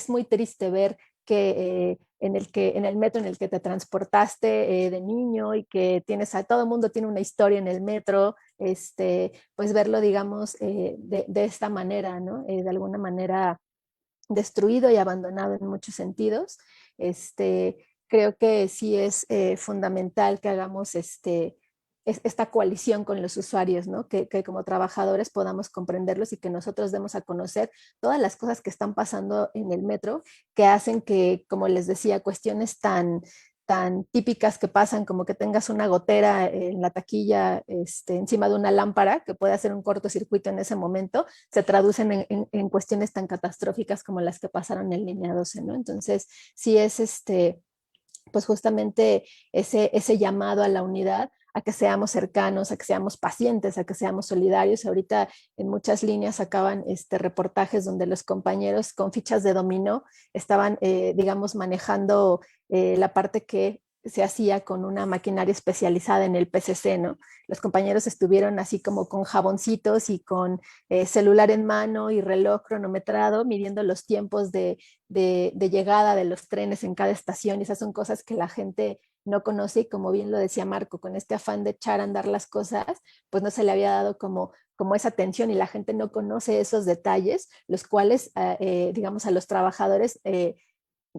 muy triste ver que en el metro en el que te transportaste de niño y que tienes a todo el mundo tiene una historia en el metro, pues verlo, digamos, de esta manera, ¿no? De alguna manera destruido y abandonado en muchos sentidos. Creo que sí es fundamental que hagamos esta coalición con los usuarios, ¿no? Que como trabajadores podamos comprenderlos y que nosotros demos a conocer todas las cosas que están pasando en el metro, que hacen que, como les decía, cuestiones tan típicas que pasan, como que tengas una gotera en la taquilla encima de una lámpara, que puede hacer un cortocircuito en ese momento, se traducen en cuestiones tan catastróficas como las que pasaron en línea 12, ¿no? Entonces, sí es pues justamente ese llamado a la unidad, a que seamos cercanos, a que seamos pacientes, a que seamos solidarios. Ahorita en muchas líneas acaban reportajes donde los compañeros con fichas de dominó estaban, digamos, manejando la parte que se hacía con una maquinaria especializada en el PCC, ¿no? Los compañeros estuvieron así como con jaboncitos y con celular en mano y reloj cronometrado, midiendo los tiempos de llegada de los trenes en cada estación, y esas son cosas que la gente no conoce, y como bien lo decía Marco, con este afán de echar a andar las cosas, pues no se le había dado como esa atención, y la gente no conoce esos detalles, los cuales, digamos, a los trabajadores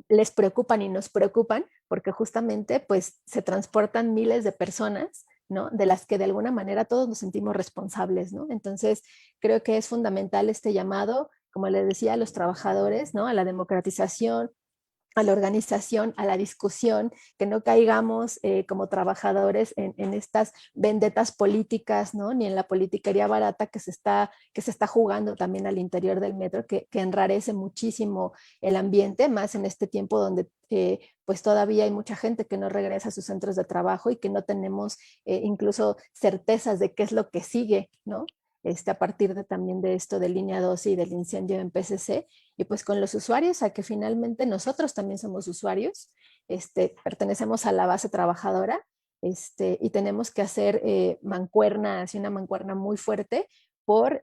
les preocupan y nos preocupan, porque justamente pues se transportan miles de personas, ¿no? De las que de alguna manera todos nos sentimos responsables, ¿no? Entonces, creo que es fundamental este llamado, como les decía, a los trabajadores, ¿no? A la democratización, a la organización, a la discusión, que no caigamos como trabajadores en estas vendetas políticas, ¿no? Ni en la politiquería barata que se está jugando también al interior del metro, que enrarece muchísimo el ambiente, más en este tiempo donde pues todavía hay mucha gente que no regresa a sus centros de trabajo y que no tenemos incluso certezas de qué es lo que sigue, ¿no? A partir también de esto de línea 12 y del incendio en PCC, y pues con los usuarios, a que finalmente nosotros también somos usuarios, pertenecemos a la base trabajadora, y tenemos que hacer mancuerna, así una mancuerna muy fuerte por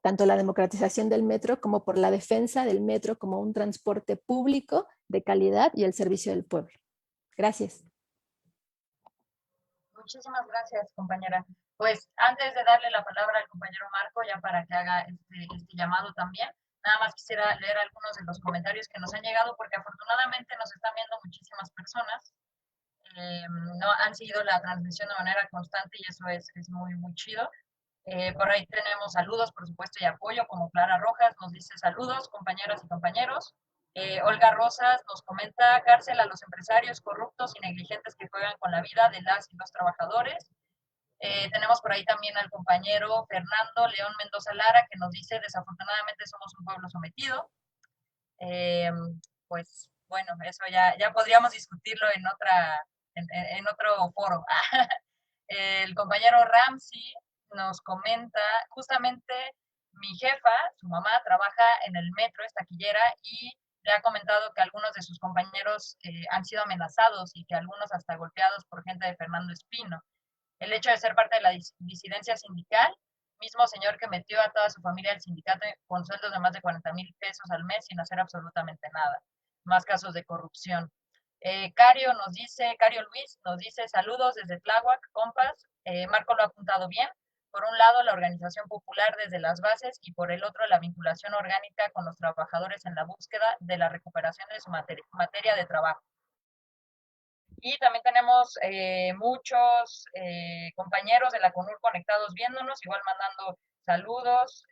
tanto la democratización del metro como por la defensa del metro como un transporte público de calidad y el servicio del pueblo. Gracias. Muchísimas gracias, compañera. Pues antes de darle la palabra al compañero Marco, ya para que haga este llamado también, nada más quisiera leer algunos de los comentarios que nos han llegado, porque afortunadamente nos están viendo muchísimas personas. No han seguido la transmisión de manera constante y eso es muy, muy chido. Por ahí tenemos saludos, por supuesto, y apoyo, como Clara Rojas nos dice saludos, compañeras y compañeros. Olga Rosas nos comenta cárcel a los empresarios corruptos y negligentes que juegan con la vida de las y los trabajadores. Tenemos por ahí también al compañero Fernando León Mendoza Lara, que nos dice desafortunadamente somos un pueblo sometido. Eh, pues bueno, eso ya podríamos discutirlo en otro foro. El compañero Ramsey nos comenta, justamente mi jefa, su mamá, trabaja en el metro, es taquillera, y le ha comentado que algunos de sus compañeros han sido amenazados y que algunos hasta golpeados por gente de Fernando Espino. El hecho de ser parte de la disidencia sindical, mismo señor que metió a toda su familia al sindicato con sueldos de más de 40,000 pesos al mes sin hacer absolutamente nada. Más casos de corrupción. Cario Luis nos dice saludos desde Tláhuac, compas. Marco lo ha apuntado bien. Por un lado, la organización popular desde las bases y por el otro, la vinculación orgánica con los trabajadores en la búsqueda de la recuperación de su materia de trabajo. Y también tenemos muchos compañeros de la CONUR conectados viéndonos, igual mandando saludos.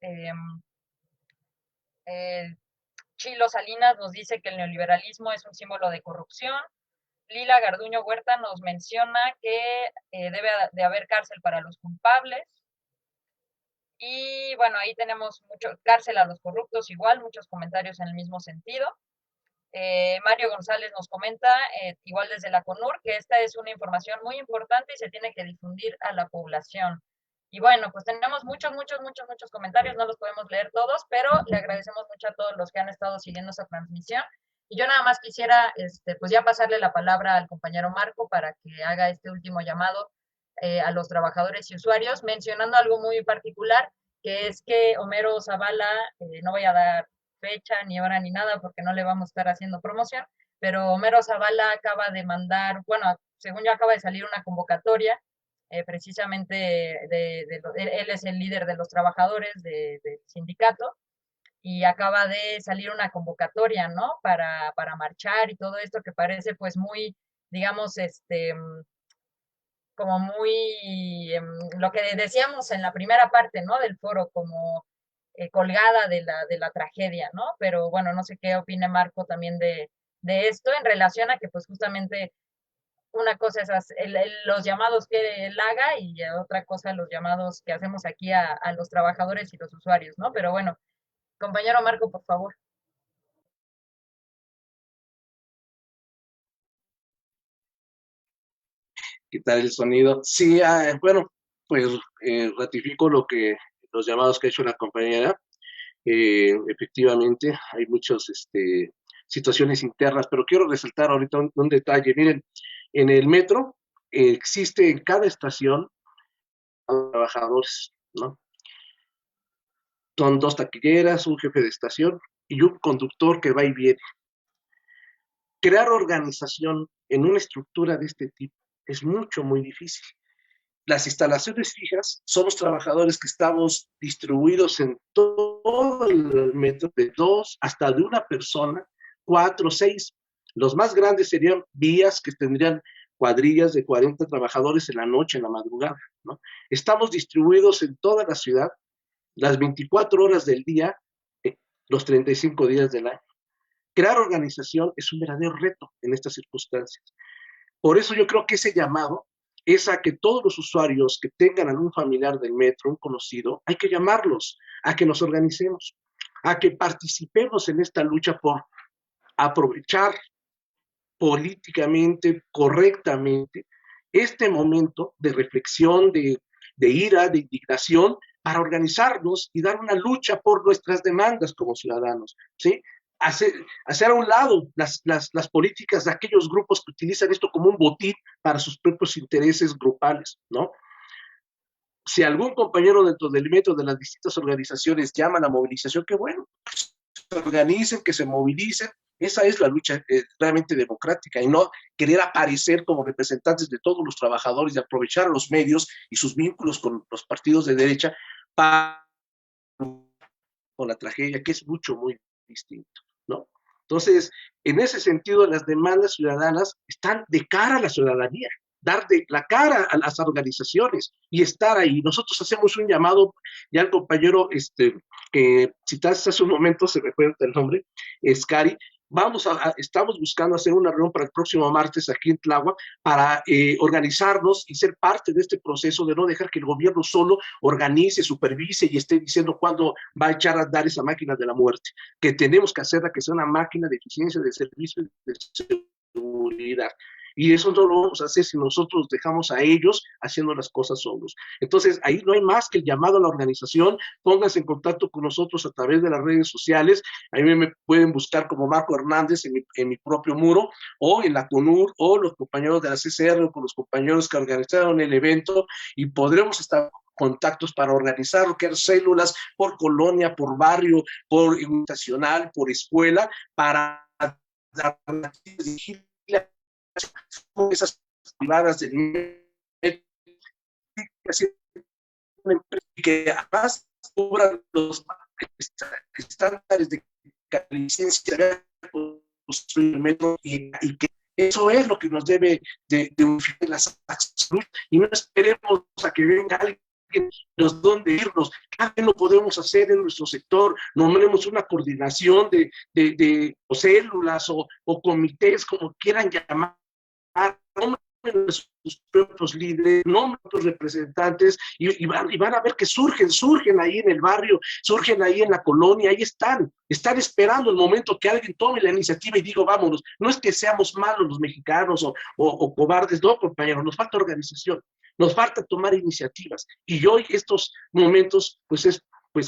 Chilo Salinas nos dice que el neoliberalismo es un símbolo de corrupción. Lila Garduño Huerta nos menciona que debe de haber cárcel para los culpables. Y bueno, ahí tenemos mucho cárcel a los corruptos, igual, muchos comentarios en el mismo sentido. Mario González nos comenta, igual desde la CONUR, que esta es una información muy importante y se tiene que difundir a la población. Y bueno, pues tenemos muchos comentarios, no los podemos leer todos, pero le agradecemos mucho a todos los que han estado siguiendo esa transmisión. Y yo nada más quisiera, pues ya pasarle la palabra al compañero Marco para que haga este último llamado a los trabajadores y usuarios, mencionando algo muy particular, que es que Homero Zavala, no voy a dar fecha, ni hora, ni nada, porque no le vamos a estar haciendo promoción, pero Homero Zavala acaba de mandar, bueno, según yo acaba de salir una convocatoria, precisamente él es el líder de los trabajadores del sindicato, y acaba de salir una convocatoria, ¿no? Para marchar y todo esto que parece pues muy, digamos, como muy, lo que decíamos en la primera parte, ¿no? Del foro, como colgada de la tragedia, ¿no? Pero bueno, no sé qué opina Marco también de esto en relación a que pues justamente una cosa es los llamados que él haga y otra cosa los llamados que hacemos aquí a los trabajadores y los usuarios, ¿no? Pero bueno, compañero Marco, por favor. Quitar el sonido. Sí, bueno, pues ratifico los llamados que ha hecho la compañera. Efectivamente, hay muchas situaciones internas, pero quiero resaltar ahorita un detalle. Miren, en el metro existe en cada estación trabajadores, ¿no? Son 2 taquilleras, un jefe de estación y un conductor que va y viene. Crear organización en una estructura de este tipo es muy difícil. Las instalaciones fijas son los trabajadores que estamos distribuidos en todo el metro, de 2 hasta de una persona, 4, 6. Los más grandes serían vías que tendrían cuadrillas de 40 trabajadores en la noche, en la madrugada, ¿no? Estamos distribuidos en toda la ciudad, las 24 horas del día, los 35 días del año. Crear organización es un verdadero reto en estas circunstancias. Por eso yo creo que ese llamado es a que todos los usuarios que tengan algún familiar del metro, un conocido, hay que llamarlos, a que nos organicemos, a que participemos en esta lucha por aprovechar políticamente, correctamente, este momento de reflexión, de ira, de indignación, para organizarnos y dar una lucha por nuestras demandas como ciudadanos, ¿sí? Hacer a un lado las políticas de aquellos grupos que utilizan esto como un botín para sus propios intereses grupales, ¿no? Si algún compañero dentro del metro de las distintas organizaciones llama a la movilización, qué bueno, se organicen, que se movilicen. Esa es la lucha realmente democrática y no querer aparecer como representantes de todos los trabajadores y aprovechar los medios y sus vínculos con los partidos de derecha para con la tragedia, que es muy distinto, ¿no? Entonces, en ese sentido, las demandas ciudadanas están de cara a la ciudadanía, dar de la cara a las organizaciones y estar ahí. Nosotros hacemos un llamado, ya el compañero que citaste hace un momento, se me fue el nombre, Scari, estamos buscando hacer una reunión para el próximo martes aquí en Tláhuac para organizarnos y ser parte de este proceso de no dejar que el gobierno solo organice, supervise y esté diciendo cuándo va a echar a andar esa máquina de la muerte, que tenemos que hacerla que sea una máquina de eficiencia, de servicio y de seguridad. Y eso no lo vamos a hacer si nosotros dejamos a ellos haciendo las cosas solos. Entonces, ahí no hay más que el llamado a la organización. Pónganse en contacto con nosotros a través de las redes sociales. A mí me pueden buscar como Marco Hernández en mi propio muro, o en la CONUR, o los compañeros de la CCR, o con los compañeros que organizaron el evento, y podremos estar contactos para organizar, crear células por colonia, por barrio, por nacional, por escuela, para dar esas privadas del que además cobran los estándares de licencia construir el metro y que eso es lo que nos debe de unificar la salud y no esperemos a que venga alguien nos donde irnos, cada vez lo podemos hacer en nuestro sector, nombremos una coordinación de células o comités, como quieran llamar, nombren sus propios líderes, nombren sus representantes y van a ver que surgen ahí en el barrio, surgen ahí en la colonia, ahí están esperando el momento que alguien tome la iniciativa y diga, vámonos. No es que seamos malos los mexicanos o cobardes, no, compañeros, nos falta organización, nos falta tomar iniciativas. Y hoy estos momentos, pues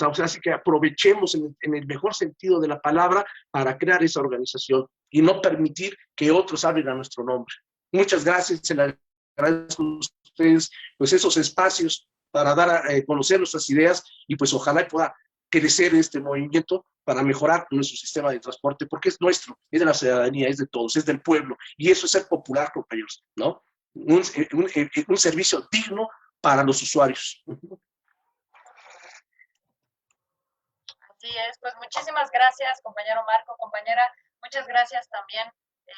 así que aprovechemos en el mejor sentido de la palabra para crear esa organización y no permitir que otros hablen a nuestro nombre. Muchas gracias, se le agradezco a ustedes pues esos espacios para dar a conocer nuestras ideas y pues ojalá pueda crecer este movimiento para mejorar nuestro sistema de transporte, porque es nuestro, es de la ciudadanía, es de todos, es del pueblo, y eso es ser popular, compañeros, ¿no? Un servicio digno para los usuarios. Así es, pues muchísimas gracias, compañero Marco, compañera, muchas gracias también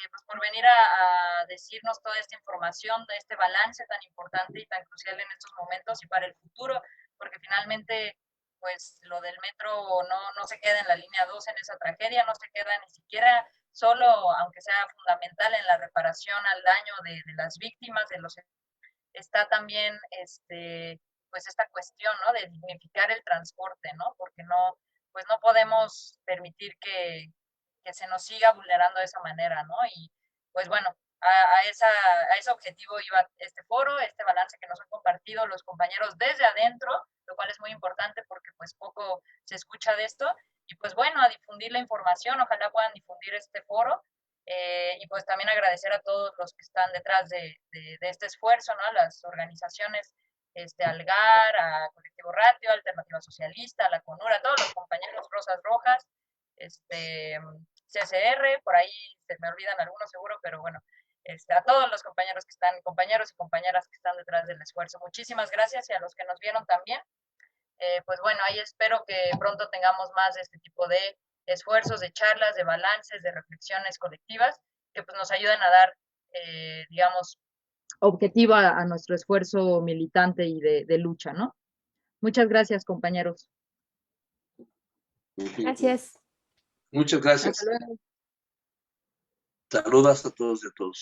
pues por venir a decirnos toda esta información, de este balance tan importante y tan crucial en estos momentos y para el futuro, porque finalmente pues lo del metro no se queda en la línea 2 en esa tragedia, no se queda ni siquiera solo, aunque sea fundamental en la reparación al daño de las víctimas, de los, está también pues esta cuestión, ¿no? De dignificar el transporte, ¿no? Porque pues no podemos permitir que se nos siga vulnerando de esa manera, ¿no? Y pues bueno, a ese objetivo iba este foro, este balance que nos han compartido los compañeros desde adentro, lo cual es muy importante porque pues poco se escucha de esto, y pues bueno, a difundir la información, ojalá puedan difundir este foro, y pues también agradecer a todos los que están detrás de este esfuerzo, ¿no? A las organizaciones, Algar, a Colectivo Ratio, Alternativa Socialista, a la CONUR, a todos los compañeros Rosas Rojas, CCR, por ahí se me olvidan algunos seguro, pero bueno, a todos los compañeros que están, compañeros y compañeras que están detrás del esfuerzo. Muchísimas gracias, y a los que nos vieron también. Pues bueno, ahí espero que pronto tengamos más de este tipo de esfuerzos, de charlas, de balances, de reflexiones colectivas, que pues nos ayuden a dar, digamos, objetivo a nuestro esfuerzo militante y de lucha, ¿no? Muchas gracias, compañeros. Gracias. Muchas gracias. Hasta luego. Saludos a todos y a todos.